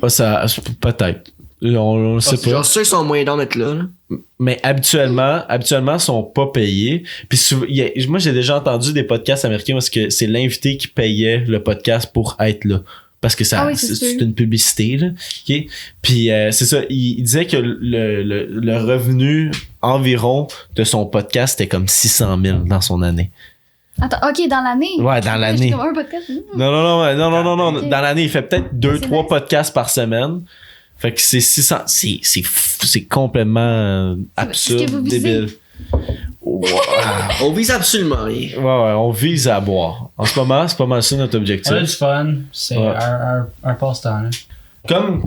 S1: Ça, peut-être. On le sait pas.
S2: Genre ceux qui sont moins d'en d'être là.
S1: Mais habituellement, ils sont pas payés. Puis moi, j'ai déjà entendu des podcasts américains parce que c'est l'invité qui payait le podcast pour être là. Parce que c'est une publicité, là. Okay? Puis c'est ça, il disait que le revenu environ de son podcast était comme 600 000 dans son année.
S4: Attends, ok, dans l'année?
S1: Ouais, dans l'année.
S4: Comme un podcast.
S1: Non.
S4: Okay.
S1: Dans l'année, il fait peut-être 2-3 podcasts par semaine. Fait que c'est 600. C'est complètement absurde, débile. Wow.
S2: On vise absolument rien.
S1: Ouais, on vise à boire. En ce moment, c'est pas mal ça notre objectif.
S3: On a du fun. C'est un passe-temps, là.
S1: Comme.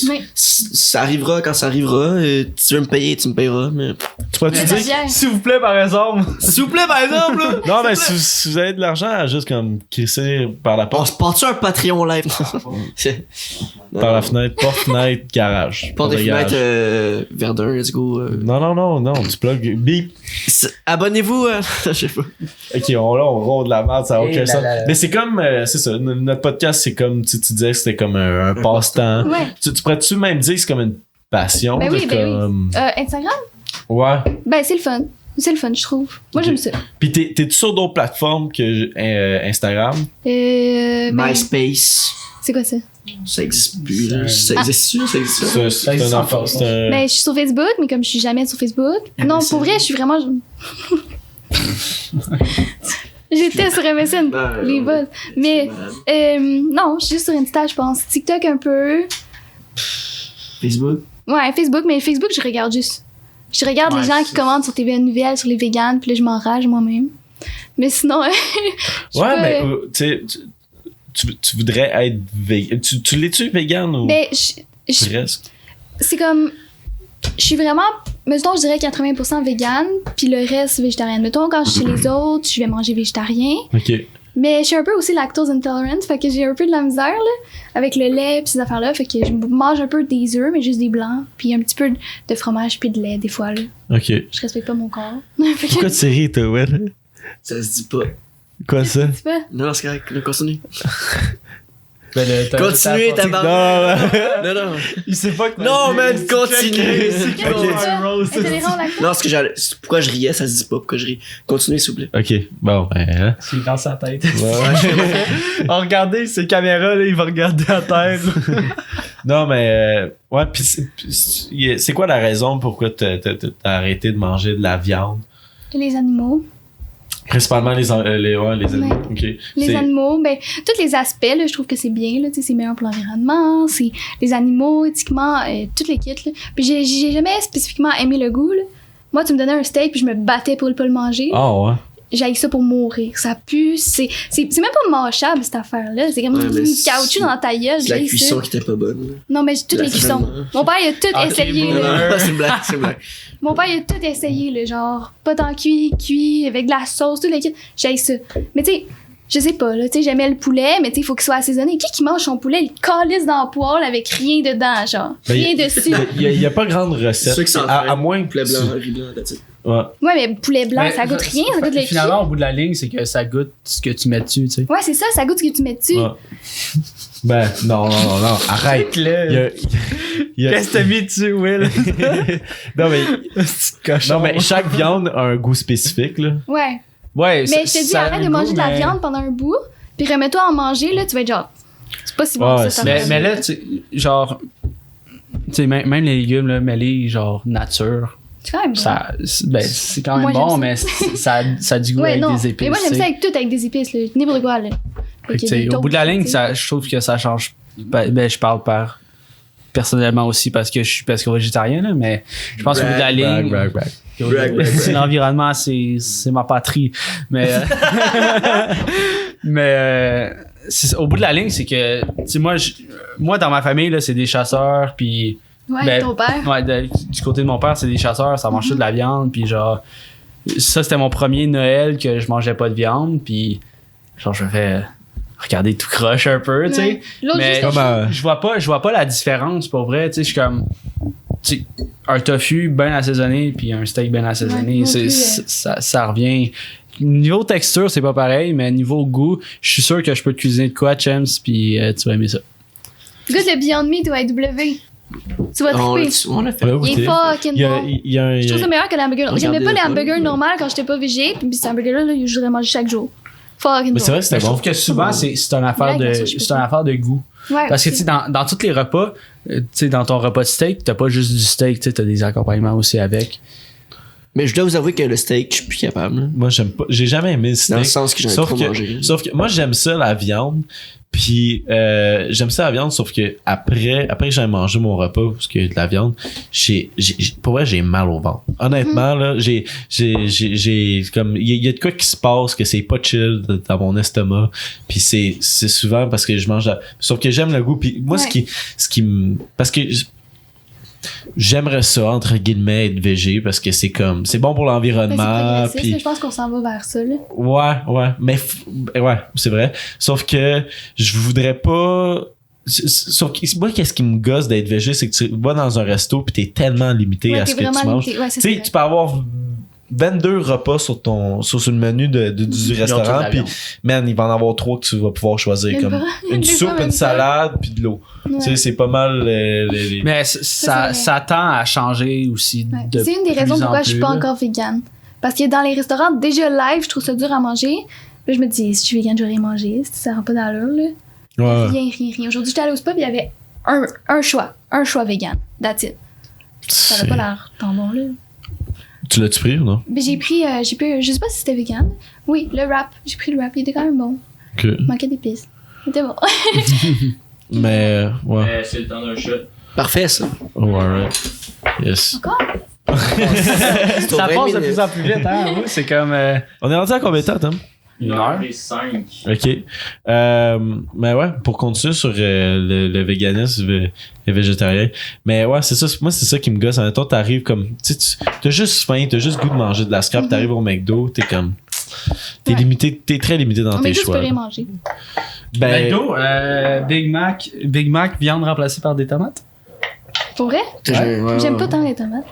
S4: Mais
S2: Ça arrivera quand ça arrivera. Tu veux me payer, tu me payeras. Mais...
S1: Tu pourrais-tu dire?
S3: S'il vous plaît, par exemple.
S2: S'il vous plaît, par exemple. Là.
S1: Non, mais si vous avez de l'argent à juste comme crisser par la
S2: On
S1: porte.
S2: se porte-tu un Patreon live?
S1: Par la fenêtre, porte, fenêtre, garage.
S2: Porte des fenêtres Verdun, let's go.
S1: Non, tu plug. Bip.
S2: Abonnez-vous. Je sais pas.
S1: Ok, on ronde la merde, ça a aucun sens.
S3: là.
S1: Mais c'est comme, c'est ça, notre podcast, c'est comme, tu disais que c'était comme un passe-temps.
S4: Ouais.
S1: Tu pourrais-tu même dire que c'est comme une passion?
S4: Ben oui,
S1: comme...
S4: Instagram?
S1: Ouais.
S4: Ben c'est le fun. C'est le fun, je trouve. Moi, j'aime ça.
S1: Puis t'es-tu sur d'autres plateformes que Instagram?
S2: MySpace.
S4: C'est quoi ça?
S2: Ça existe plus. Là. Ça existe plus, ça existe plus.
S1: C'est un enfant.
S4: Ben, je suis sur Facebook, mais comme je suis jamais sur Facebook. Non, pour vrai, je suis vraiment. J'étais sur MSN, les boss. Mais, non, je suis juste sur Insta, je pense. TikTok un peu.
S2: Facebook?
S4: Ouais, Facebook, mais Facebook, je regarde juste. Je regarde les gens qui commentent sur TVA Nouvelles, sur les véganes, puis là, je m'enrage moi-même. Mais sinon,
S1: ouais, mais tu sais, tu voudrais être vegan. Tu l'es-tu vegan ou
S4: ben,
S1: presque?
S4: C'est comme. Je suis vraiment. Mettons, je dirais 80% vegan, puis le reste végétarien. Mettons, quand je suis chez les autres, je vais manger végétarien.
S1: Ok.
S4: Mais je suis un peu aussi lactose intolerant, fait que j'ai un peu de la misère là, avec le lait pis ces affaires-là. Fait que je mange un peu des œufs, mais juste des blancs, puis un petit peu de fromage puis de lait des fois. Là.
S1: Ok.
S4: Je respecte pas mon corps.
S1: Pourquoi tu ris, toi, Will?
S2: Ça se dit pas.
S1: Quoi ça?
S4: Tu peux?
S2: Non, c'est correct. Continue.
S3: Continue,
S2: tabarnak. Non.
S3: Il sait pas que.
S2: Non, man, continue. Non, ce que j'allais. Pourquoi je riais, ça se dit pas. Pourquoi je ris. Continuez, s'il vous plaît.
S1: Ok, bon, ben.
S3: C'est dans sa tête.
S1: Ouais.
S3: Regardez ses caméras, là, il va regarder à terre.
S1: Non, mais. Ouais, pis c'est quoi la raison pourquoi t'as arrêté de manger de la viande?
S4: Les animaux.
S1: Principalement les animaux.
S4: Ouais.
S1: Ok.
S4: Les animaux, ben, tous les aspects, là, je trouve que c'est bien, là, c'est meilleur pour l'environnement, c'est les animaux, éthiquement, toutes les kits, là. Puis j'ai jamais spécifiquement aimé le goût, là. Moi, tu me donnais un steak, puis je me battais pour pas le manger.
S1: Ah ouais.
S4: J'haïs ça pour mourir. Ça pue, c'est même pas mâchable, cette affaire-là. C'est comme du caoutchouc dans ta gueule.
S2: C'est la cuisson qui était pas bonne.
S4: Non, mais toutes les cuissons. Mon père, il a tout essayé, là.
S2: C'est une blague.
S4: Mon père, il a tout essayé, là. Genre, pas tant cuit, avec de la sauce, tout le kit. J'haïs ça. Mais tu sais, je sais pas, là. Tu sais, j'aimais le poulet, mais tu sais, il faut qu'il soit assaisonné. Qui mange son poulet? Il calisse dans le poêle avec rien dedans, genre. Rien dessus.
S1: Il y a pas grande recette.
S2: Ceux qui s'en
S1: à moins que
S2: poulet blanc, riz blanc, that's it.
S1: Ouais.
S4: Ouais, mais poulet blanc, ça goûte rien, ça goûte le
S3: Finalement, au bout de la ligne, c'est que ça goûte ce que tu mets dessus, tu sais.
S4: Ouais, c'est ça goûte ce que tu mets dessus.
S1: Ouais. Ben, non, arrête.
S3: Qu'est-ce que t'as mis dessus, Will?
S1: non, mais chaque viande a un goût spécifique, là.
S4: Ouais.
S3: Ouais,
S4: mais je te dis, arrête de manger de la viande pendant un bout, puis remets-toi à en manger, là, tu vas être genre. C'est pas si bon ça.
S3: Mais là, genre. Tu sais, même les légumes, là, mêlés, genre nature.
S4: C'est quand même bon.
S3: C'est quand même bon, mais ça a du goût avec des épices.
S4: Mais moi, j'aime ça avec tout, avec des épices, là. N'importe quoi, là.
S3: Au bout de la ligne, je trouve que ça change. Ben, je parle par personnellement aussi parce que je suis presque végétarien, là, mais je pense qu'au bout de la ligne, c'est l'environnement, c'est ma patrie. Mais, au bout de la ligne, c'est que, tu sais, moi, dans ma famille, là, c'est des chasseurs, puis.
S4: Ouais, ton père.
S3: Ouais, du côté de mon père, c'est des chasseurs, ça mange de la viande, puis genre. Ça, c'était mon premier Noël que je mangeais pas de viande, puis genre, je me fais regarder tout croche un peu, tu sais. Mais je vois pas la différence, pour vrai, tu sais. Je suis comme, tu sais, un tofu bien assaisonné, puis un steak bien assaisonné, ça revient. Niveau texture, c'est pas pareil, mais niveau goût, je suis sûr que je peux te cuisiner de quoi, Chems, puis tu vas aimer ça.
S4: Goûte le Beyond Meat ou AW. Tu vas triper.
S2: On l'a fait.
S4: Il est fucking bon. Je trouve ça meilleur que l'hamburger. J'aimais pas les hamburgers normaux quand j'étais pas végé, puis cet hamburger-là, je voudrais manger chaque jour. Fucking bon.
S1: Mais c'est vrai que c'était bon.
S3: Je trouve que souvent, c'est une affaire de goût.
S4: Ouais,
S3: parce que, tu sais, dans tous les repas, tu sais, dans ton repas de steak, t'as pas juste du steak, tu sais, t'as des accompagnements aussi avec.
S2: Mais je dois vous avouer que le steak, je suis plus capable. Là.
S1: Moi, j'aime pas. J'ai jamais aimé le steak.
S2: Dans le sens que j'en ai trop mangé.
S1: Sauf que moi, j'aime ça, la viande. Puis j'aime ça la viande, sauf que après que j'ai mangé mon repas, parce que de la viande, pour vrai, j'ai mal au ventre. Honnêtement, là, j'ai comme il y a de quoi qui se passe que c'est pas chill dans mon estomac. Puis c'est souvent parce que je mange sauf que j'aime le goût. Puis moi, ce qui me parce que j'aimerais ça entre guillemets être végé parce que c'est comme c'est bon pour l'environnement.
S4: Puis je pense qu'on s'en va vers ça là.
S1: Ouais, mais ouais, c'est vrai. Sauf que je voudrais pas. Sauf que moi, qu'est-ce qui me gosse d'être végé, c'est que tu vas dans un resto puis t'es tellement limité à ce que tu manges.
S4: Ouais,
S1: tu sais, tu peux avoir 22 repas sur le menu du restaurant, puis man, il va en avoir 3 que tu vas pouvoir choisir, comme une soupe, une salade, puis de l'eau. Ouais. Tu sais, c'est pas mal les...
S3: Mais ça tend à changer aussi.
S4: Ouais. C'est une des raisons pourquoi je suis pas encore végane. Parce que dans les restaurants, déjà live, je trouve ça dur à manger. Puis je me dis, si je suis végane, je vais rien manger. Ça rend pas d'allure, là.
S1: Ouais.
S4: Rien. Aujourd'hui, j'étais allée au spa, puis il y avait un choix végane. That's it. Ça avait pas l'air tant bon, là.
S1: Tu l'as-tu pris ou non?
S4: Ben, j'ai pris, je sais pas si c'était vegan. Oui, le wrap. J'ai pris le wrap, il était quand même bon.
S1: Okay.
S4: Il manquait d'épices. Il était bon.
S1: Mais, ouais.
S5: Mais c'est le temps d'un shot.
S2: Parfait, ça.
S1: Oh, alright. Yes.
S4: Encore?
S3: Ça passe de plus en plus vite, hein? Oui, c'est comme...
S1: On est rendu à combien de temps, Tom?
S5: 1h05.
S1: OK. Mais ouais, pour continuer sur le véganisme et végétarien. Mais ouais, c'est ça. Moi, c'est ça qui me gosse. En même temps, t'arrives comme... Tu sais, t'as juste faim, t'as juste goût de manger de la scrap. T'arrives au McDo, t'es comme... T'es limité, t'es très limité dans tes choix.
S4: Mais tu peux rien manger.
S3: McDo, Big Mac, viande remplacée par des tomates.
S4: Pour vrai?
S2: Ouais.
S4: J'aime pas tant les tomates.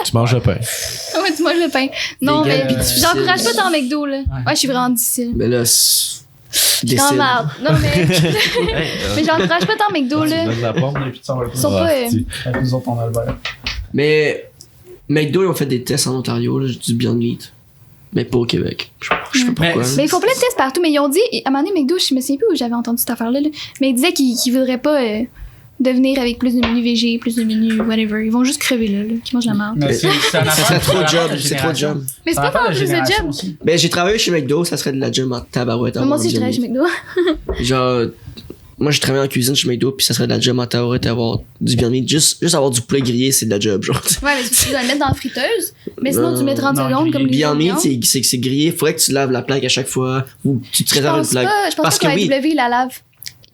S1: Tu manges le pain.
S4: Ouais, tu manges le pain. Non, mais j'encourage pas tant McDo, là. Ouais, je suis vraiment difficile.
S2: Mais là,
S4: je suis en marde. Non, mais. Mais j'encourage pas tant McDo, là. Ils sont pas.
S3: Nous autres, on a le bain.
S2: Mais McDo, ils ont fait des tests en Ontario, là, du Beyond Meat. Mais pas au Québec. Je sais pas pourquoi.
S4: Mais ils font plein de tests partout. Mais ils ont dit, à un moment donné, McDo, je me souviens plus où j'avais entendu cette affaire-là, là. Mais ils disaient qu'ils voudraient pas devenir avec plus de menus végé, plus de menus whatever. Ils vont juste crever là, qui mangent la merde.
S2: C'est trop de job. C'est trop de job.
S4: Mais c'est pas tant plus de job.
S2: Ben, j'ai travaillé chez McDo, ça serait de la job en tabarouette.
S4: Moi aussi, je travaille chez McDo.
S2: Genre, moi, j'ai travaillé en cuisine chez McDo, puis ça serait de la job en tabarouette avoir du Beyond Meat. Juste avoir du poulet grillé, c'est de la job, genre.
S4: Ouais, mais tu dois le mettre dans la friteuse. Mais sinon, tu mets 30 secondes comme les
S2: Beyond Meat, c'est grillé. Faudrait que tu laves la plaque à chaque fois. Ou tu te réserves une plaque.
S4: Je pense pas que AW, il la lave.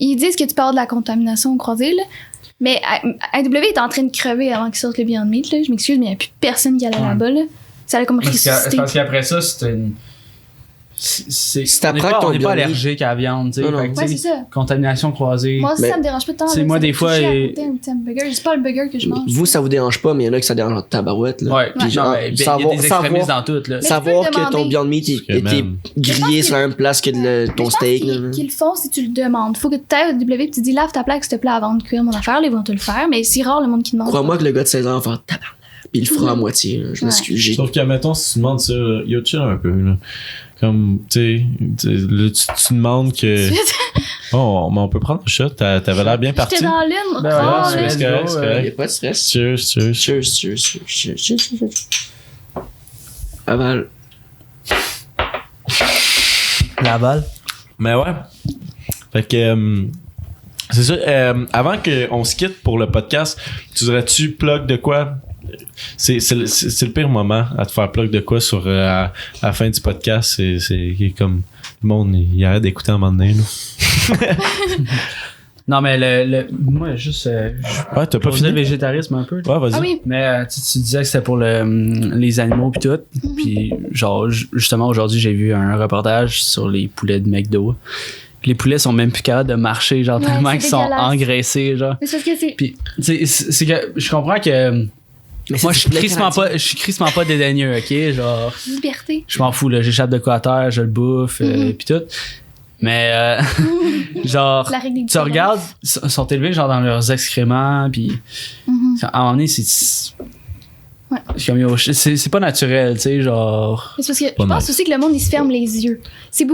S4: Ils disent que tu peux avoir de la contamination au croisé, là. Mais AW est en train de crever avant qu'il sorte le Beyond Meat, là. Je m'excuse, mais il n'y a plus personne qui allait là-bas, là. Ça allait comme ressusciter.
S3: Parce qu'après ça, c'était une... on n'est pas allergique à la viande, tu sais.
S4: Ouais, c'est ça.
S3: Contamination croisée.
S4: Moi aussi, ça me dérange pas tant.
S3: C'est moi, des fois.
S4: C'est pas le burger que je mange.
S2: Vous, ça vous dérange pas, mais il y en a qui ça dérange en tabarouette, là.
S3: Ouais, puis genre, il y a des extrémistes dans tout, là.
S2: Savoir que ton Beyond Meat était grillé sur la même place que ton steak, là.
S4: Qu'ils le font si tu le demandes. Faut que tu ailles au W et tu dis lave ta plaque, s'il te plaît, avant de cuire mon affaire. Ils vont te le faire, mais c'est rare le monde qui demande.
S2: Crois-moi que le gars de 16 ans va faire tabarnak. Puis il le fera à moitié, je m'excuse.
S1: Sauf que, mettons, si tu demandes ça, yo, chill un peu, là. Comme, tu sais, là, tu demandes que. Oh, mais on peut prendre un shot. T'avais l'air bien parti.
S4: J'étais dans l'une.
S1: C'est correct.
S2: Il n'y a pas de stress. Cheers. Aval.
S3: La balle.
S1: Mais ouais. Fait que. C'est ça. Avant qu'on se quitte pour le podcast, tu dirais-tu plug de quoi? C'est le pire moment à te faire plug de quoi sur à la fin du podcast. C'est comme le monde, il arrête d'écouter à un moment donné. Là.
S3: Non, mais moi, juste.
S1: Ouais, t'as pas fini
S3: le végétarisme un peu.
S1: Ouais, vas-y.
S4: Ah oui.
S3: Mais tu disais que c'était pour les animaux pis tout. Puis genre, justement, aujourd'hui, j'ai vu un reportage sur les poulets de McDo. Les poulets sont même plus capables de marcher, genre, tellement qu'ils sont engraissés, genre.
S4: Mais c'est parce que c'est...
S3: Puis, c'est que je comprends que... Moi, je suis crissement pas dédaigneux, ok? Genre...
S4: Liberté.
S3: Je m'en fous, là. J'échappe de quoi à terre, je le bouffe, pis tout. Mais genre, tu regardes, ils sont élevés genre dans leurs excréments, puis à un moment donné, c'est comme, c'est pas naturel, tu sais, genre.
S4: Mais c'est parce que je pense aussi que le monde il se ferme les yeux. C'est pas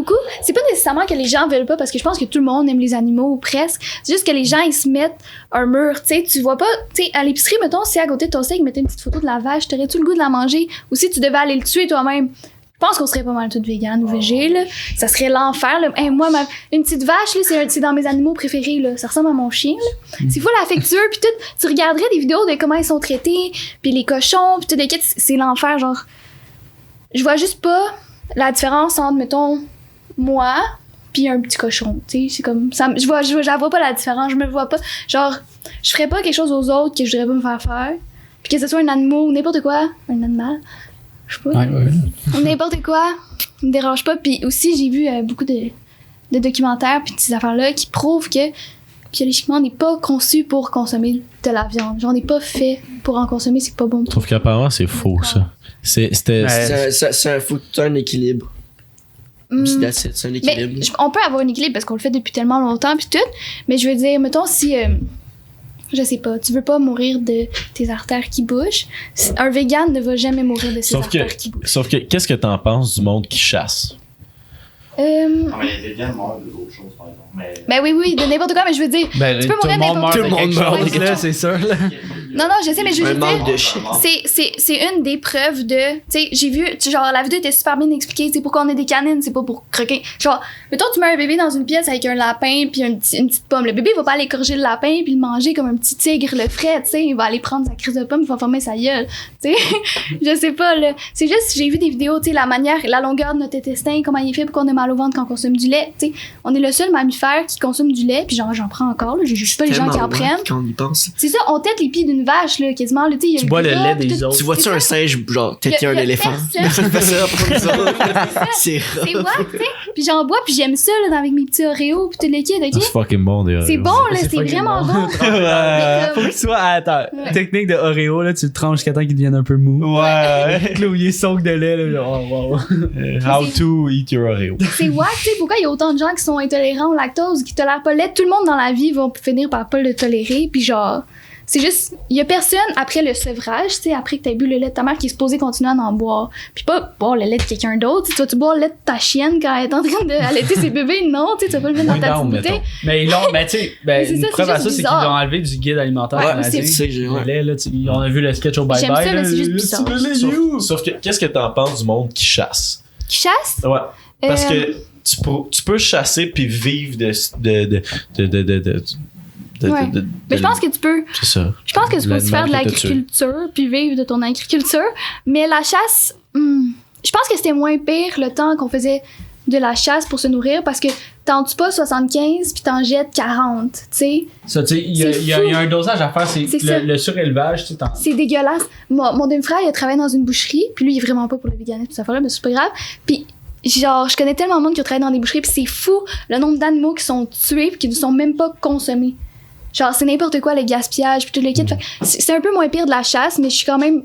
S4: nécessairement que les gens veulent pas, parce que je pense que tout le monde aime les animaux ou presque. C'est juste que les gens ils se mettent un mur, tu sais, tu vois pas, tu sais, à l'épicerie mettons, si à côté de ton steak ils mettaient une petite photo de la vache, t'aurais-tu le goût de la manger, ou si tu devais aller le tuer toi-même? Je pense qu'on serait pas mal toutes véganes ou végé, là. Ça serait l'enfer, là. Hey, moi, une petite vache, là, c'est dans mes animaux préférés, là. Ça ressemble à mon chien, là. C'est full affectueux, pis tout. Tu regarderais des vidéos de comment ils sont traités, pis les cochons, pis tout, c'est l'enfer, genre. Je vois juste pas la différence entre, mettons, moi, pis un petit cochon, tu sais. C'est comme, je vois pas la différence, je me vois pas. Genre, je ferais pas quelque chose aux autres que je voudrais pas me faire. Pis que ce soit un animal ou n'importe quoi, un animal. Je sais pas. Ouais. N'importe quoi, me dérange pas. Puis aussi, j'ai vu beaucoup de documentaires puis de ces affaires-là qui prouvent que biologiquement, on n'est pas conçu pour consommer de la viande. Genre, on n'est pas fait pour en consommer, c'est pas bon.
S1: Je trouve qu'apparemment, c'est faux, ça.
S2: Faut que tu aies un équilibre. C'est un équilibre.
S4: Mais on peut avoir un équilibre parce qu'on le fait depuis tellement longtemps puis tout. Mais je veux dire, mettons, si... je sais pas, tu veux pas mourir de tes artères qui bougent. Un vegan ne va jamais mourir de ses artères qui bougent.
S1: Sauf que, qu'est-ce que t'en penses du monde qui chasse?
S5: Non, mais les végans meurent d'autres choses, par exemple.
S4: Ben oui, de n'importe quoi, mais je veux dire, tu peux mourir de n'importe quoi.
S3: Tout le monde meurt de là, c'est sûr, là.
S4: Non, je sais, mais je veux dire, c'est une des preuves de, tu sais, j'ai vu, genre, la vidéo était super bien expliquée, c'est pourquoi on a des canines, c'est pas pour croquer. Genre, mettons, tu mets un bébé dans une pièce avec un lapin puis une petite pomme. Le bébé, il va pas aller corriger le lapin puis le manger comme un petit tigre le ferait, tu sais, il va aller prendre sa crise de pomme, il va former sa gueule, tu sais. Je sais pas, là. C'est juste, j'ai vu des vidéos, tu sais, la longueur de notre intestin, comment il est fait pour qu'on ait mal au ventre quand on consomme du lait, tu sais. On est le seul mammifère qui consomme du lait, puis genre, j'en prends encore, là. Je juge pas les gens qui en prennent.
S2: Quand on y pense.
S4: C'est ça, on tête les pieds d'une vache, là, quasiment, là, tu sais.
S3: Tu bois le lait des autres.
S2: Tu vois-tu un singe, genre, têter un éléphant? Personne fait ça pour nous autres. C'est
S4: wack, tu sais. Puis j'en bois, puis j'aime ça, là, avec mes petits Oreos, puis tout le liquide, ok?
S1: C'est fucking bon, des Oreos.
S4: C'est bon, là, c'est vraiment bon.
S3: Faut que tu sois, attends, technique de Oreo, là, tu le tranches jusqu'à temps qu'il devienne un peu mou.
S1: Ouais.
S3: Clouiller sonque de lait, là, genre, wow.
S1: How to eat your Oreo.
S4: C'est wack, tu sais, pourquoi il y a autant de gens qui sont intolérants au lactose, qui tolèrent pas le lait? Tout le monde dans la vie va finir par pas le tolérer, puis genre, c'est juste, il y a personne après le sevrage, tu sais, après que t'aies bu le lait de ta mère qui est supposé continuer à en boire. Puis pas boire le lait de quelqu'un d'autre, tu vas-tu boire le lait de ta chienne quand elle est en train d'allaiter ses bébés? Non, tu sais, tu vas pas le mettre dans ta petite bouteille.
S3: Mais ils l'ont, tu sais, une preuve à ça, c'est qu'ils l'ont enlevé du guide alimentaire canadien. Le lait, là, on a vu le sketch au bye-bye.
S4: J'aime ça, c'est juste bizarre.
S1: Sauf que, qu'est-ce que t'en penses du monde qui chasse?
S4: Qui chasse?
S1: Ouais. Parce que tu peux chasser puis vivre
S4: Mais je pense que tu peux.
S1: C'est ça.
S4: Je pense que tu peux aussi faire de l'agriculture puis vivre de ton agriculture. Mais la chasse, je pense que c'était moins pire le temps qu'on faisait de la chasse pour se nourrir parce que t'en tues pas 75 puis t'en jettes 40, tu sais.
S3: Ça, tu sais, il y a un dosage à faire, c'est le surélevage, tu sais.
S4: C'est dégueulasse. Mon demi-frère, il a travaillé dans une boucherie, puis lui, il est vraiment pas pour le véganisme, tout ça, mais c'est pas grave. Puis genre, je connais tellement de monde qui a travaillé dans des boucheries, puis c'est fou le nombre d'animaux qui sont tués puis qui ne sont même pas consommés. Genre, c'est n'importe quoi, le gaspillage, puis tout le kit. C'est un peu moins pire de la chasse, mais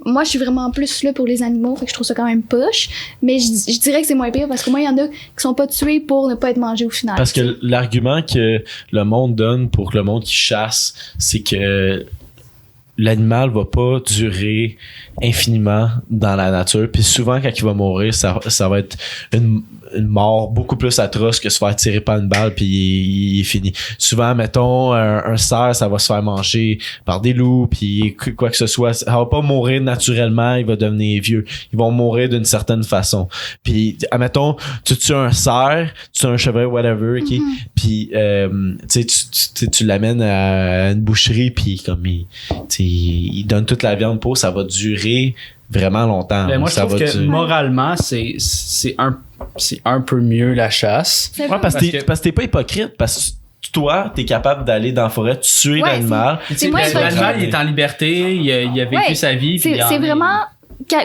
S4: moi, je suis vraiment plus là pour les animaux, fait que je trouve ça quand même poche. Mais je dirais que c'est moins pire parce qu'au moins, il y en a qui sont pas tués pour ne pas être mangés au final.
S1: Parce que l'argument que le monde donne pour le monde qui chasse, c'est que l'animal va pas durer infiniment dans la nature, puis souvent quand il va mourir, ça va être une mort beaucoup plus atroce que se faire tirer par une balle puis il est fini. Souvent, mettons, un cerf, ça va se faire manger par des loups puis quoi que ce soit. Ça va pas mourir naturellement, il va devenir vieux. Ils vont mourir d'une certaine façon. Puis, admettons, tu tues un cerf, tu tues un chevreuil, whatever, ok? Puis, tu l'amènes à une boucherie puis comme il donne toute la viande pour, ça va durer vraiment longtemps.
S3: Ben moi, je
S1: ça
S3: trouve que moralement, c'est un peu mieux la chasse.
S1: Ouais, parce que t'es pas hypocrite, parce que toi, t'es capable d'aller dans la forêt, tuer l'animal.
S3: L'animal, il est en liberté, il a vécu sa vie.
S4: C'est vraiment,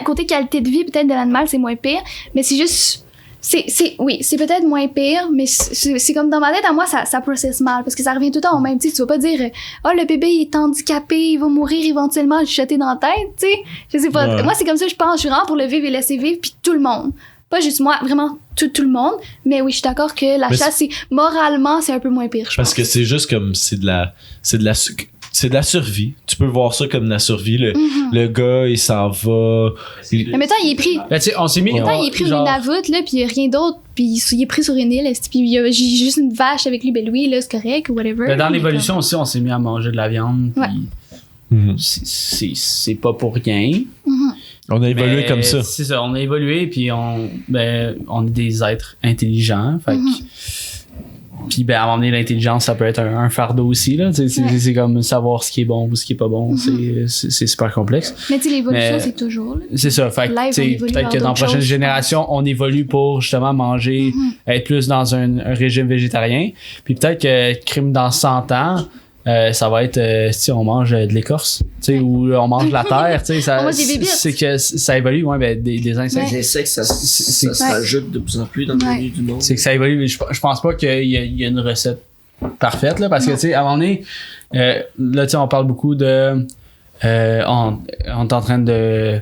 S4: côté qualité de vie, peut-être de l'animal, c'est moins pire, mais c'est juste... Oui, c'est peut-être moins pire, mais c'est comme dans ma tête, à moi, ça processe mal, parce que ça revient tout le temps au même, tu vas pas dire, le bébé il est handicapé, il va mourir éventuellement, je suis jeté dans la tête, tu sais. Je sais pas. Ouais. Moi, c'est comme ça, je pense, je suis vraiment pour le vivre et laisser vivre, puis tout le monde. Pas juste moi, vraiment tout le monde, mais oui, je suis d'accord que la chasse, moralement, c'est un peu moins pire, je pense.
S1: Parce que c'est juste comme, c'est de la survie. Tu peux voir ça comme de la survie. Le gars, il s'en va.
S4: Mais mettons, il est pris.
S3: Ben, on s'est mis.
S4: Mettons, il est pris au Nunavut, là, pis il y a rien d'autre, pis il est pris sur une île, pis il y a juste une vache avec lui, ben lui, là, c'est correct, ou whatever.
S3: Ben, dans l'évolution aussi, on s'est mis à manger de la viande.
S4: Ouais.
S3: C'est pas pour rien.
S1: On a évolué comme ça.
S3: C'est ça, on a évolué, puis on est des êtres intelligents. Fait puis à un moment donné, l'intelligence, ça peut être un fardeau aussi, là. C'est comme savoir ce qui est bon ou ce qui est pas bon. C'est super complexe.
S4: Mais tu sais, l'évolution, c'est toujours, là.
S3: C'est ça. Fait peut-être que dans la prochaine génération, on évolue pour justement manger, être plus dans un régime végétarien. Puis peut-être que crime dans 100 ans, ça va être si on mange de l'écorce, ou on mange de la terre, c'est que ça évolue, des insectes.
S2: Les insectes, ça se rajoute de plus en plus dans le milieu du monde.
S3: C'est que ça évolue, mais je pense pas qu'il y a une recette parfaite, là, parce que à un moment donné, là, on parle beaucoup de on est en train de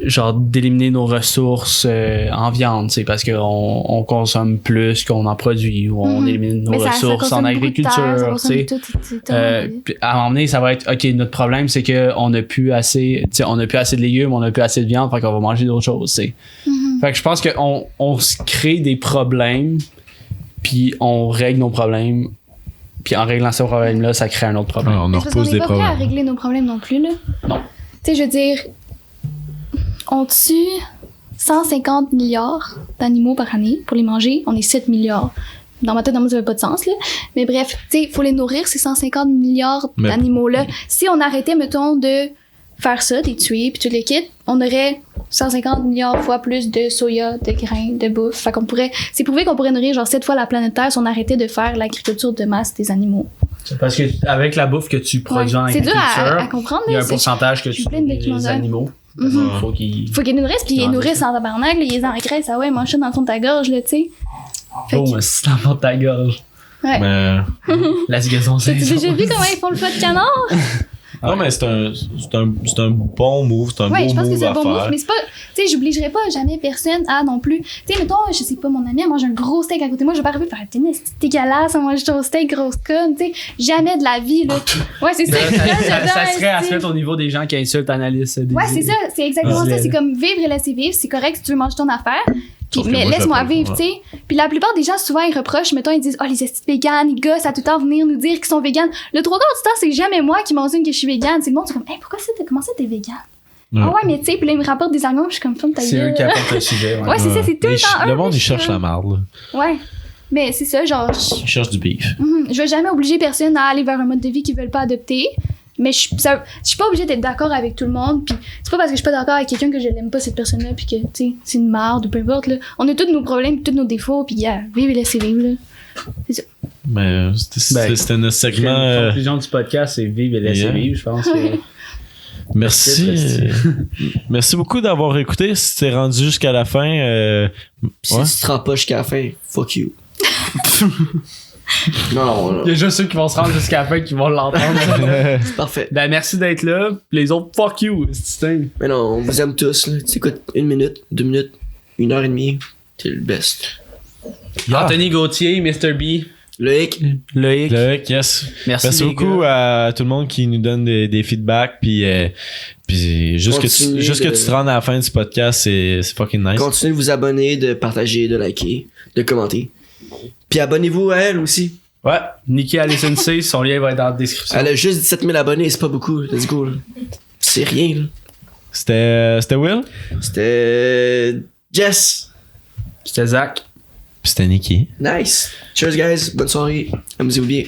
S3: d'éliminer nos ressources en viande, parce qu'on consomme plus qu'on en produit, ou on élimine nos ressources en agriculture, puis à un moment donné, ça va être OK, notre problème, c'est qu'on n'a plus assez, de légumes, on n'a plus assez de viande, fait qu'on va manger d'autres choses, fait que je pense qu'on se crée des problèmes, puis on règle nos problèmes, puis en réglant ces problèmes-là, ça crée un autre problème.
S1: On en repose des problèmes. On n'est pas prêt
S4: à régler nos problèmes non plus, là.
S3: Non.
S4: Tu sais, je veux dire, on tue 150 milliards d'animaux par année pour les manger. On est 7 milliards. Dans ma tête, ça n'avait pas de sens, là. Mais bref, tu sais, il faut les nourrir, ces 150 milliards d'animaux-là. Si on arrêtait, mettons, de faire ça, des tuer, puis tout le kit, on aurait 150 milliards fois plus de soya, de grains, de bouffe. Fait qu'on pourrait... C'est prouvé qu'on pourrait nourrir 7 fois la planète Terre si on arrêtait de faire l'agriculture de masse des animaux.
S3: Parce que avec la bouffe que tu produis en agriculture,
S4: c'est dur à comprendre,
S3: il y a un pourcentage que tu nourris les animaux. Faut qu'ils
S4: nourrissent, puis ils nourrissent en tabarnak, ils engraissent, mange ça dans le fond de ta gorge, là, tu sais.
S3: Mais c'est dans le fond de ta gorge.
S4: Ouais.
S3: La ligaison, c'est...
S4: T'as déjà vu comment ils font le foie de canard?
S1: Non, mais c'est un bon move, c'est un beau move à faire. Oui, je pense que c'est un bon move,
S4: mais c'est pas... Tu sais, j'obligerais pas jamais personne à non plus... Tu sais, mettons, je sais pas, mon ami, elle mange un gros steak à côté de moi, je vais pas arriver à faire « c'est dégueulasse, on mange ton steak, grosse conne », tu sais, jamais de la vie, là. Ouais, c'est ça.
S3: Ça serait à se mettre au niveau des gens qui insultent Annalise.
S4: Ouais, c'est ça, c'est exactement ça. C'est comme vivre et laisser vivre, c'est correct si tu veux manger ton affaire. Mais laisse-moi vivre, tu sais. Puis la plupart des gens, souvent, ils reprochent, mettons, ils disent, les estis véganes, ils gossent à tout le temps venir nous dire qu'ils sont véganes. Le 3/4 du temps, c'est jamais moi qui mentionne que je suis végane. C'est le monde, c'est comme, comment ça, t'es végane? Ah ouais, mais tu sais, puis là, ils me rapportent des arguments, je suis comme, ta gueule.
S3: C'est eux qui apportent le sujet.
S4: Ouais, c'est ça, c'est tout le temps.
S1: Le monde, il cherche la marde, là.
S4: Ouais. Mais c'est ça,
S1: ils cherchent du beef.
S4: Je vais jamais obliger personne à aller vers un mode de vie qu'ils veulent pas adopter. Mais je suis pas obligée d'être d'accord avec tout le monde, puis c'est pas parce que je suis pas d'accord avec quelqu'un que je l'aime pas cette personne-là, puis que tu sais c'est une marde ou peu importe là. On a tous nos problèmes, tous nos défauts, puis vive et laissez vivre là. C'est ça.
S1: Mais c'était notre segment.
S3: La conclusion du podcast, c'est vive et laissez vivre, je pense. Que...
S1: Merci beaucoup d'avoir écouté. Si t'es rendu jusqu'à la fin,
S2: si tu te rends pas jusqu'à la fin, fuck you. Non.
S3: Il y a juste ceux qui vont se rendre jusqu'à la fin qui vont l'entendre.
S2: C'est parfait.
S3: Ben, merci d'être là. Les autres, fuck you.
S2: Mais non, on vous aime tous. Là. Tu écoutes 1 minute, 2 minutes, 1h30. T'es le best.
S3: Anthony Gauthier, Mr. B.
S2: Loïc,
S1: yes. Merci beaucoup à tout le monde qui nous donne des feedbacks. Puis juste que tu te rendes à la fin du podcast, c'est fucking nice.
S2: Continuez de vous abonner, de partager, de liker, de commenter. Puis abonnez-vous à elle aussi.
S3: Ouais, Nikki Alessensei, son lien va être dans la description.
S2: Elle a juste 17 000 abonnés, c'est pas beaucoup. Let's go. Là. C'est rien. Là.
S1: C'était Will?
S2: C'était Jess.
S3: C'était Zach.
S1: Puis c'était Nikki.
S2: Nice. Cheers, guys. Bonne soirée. Amusez-vous bien.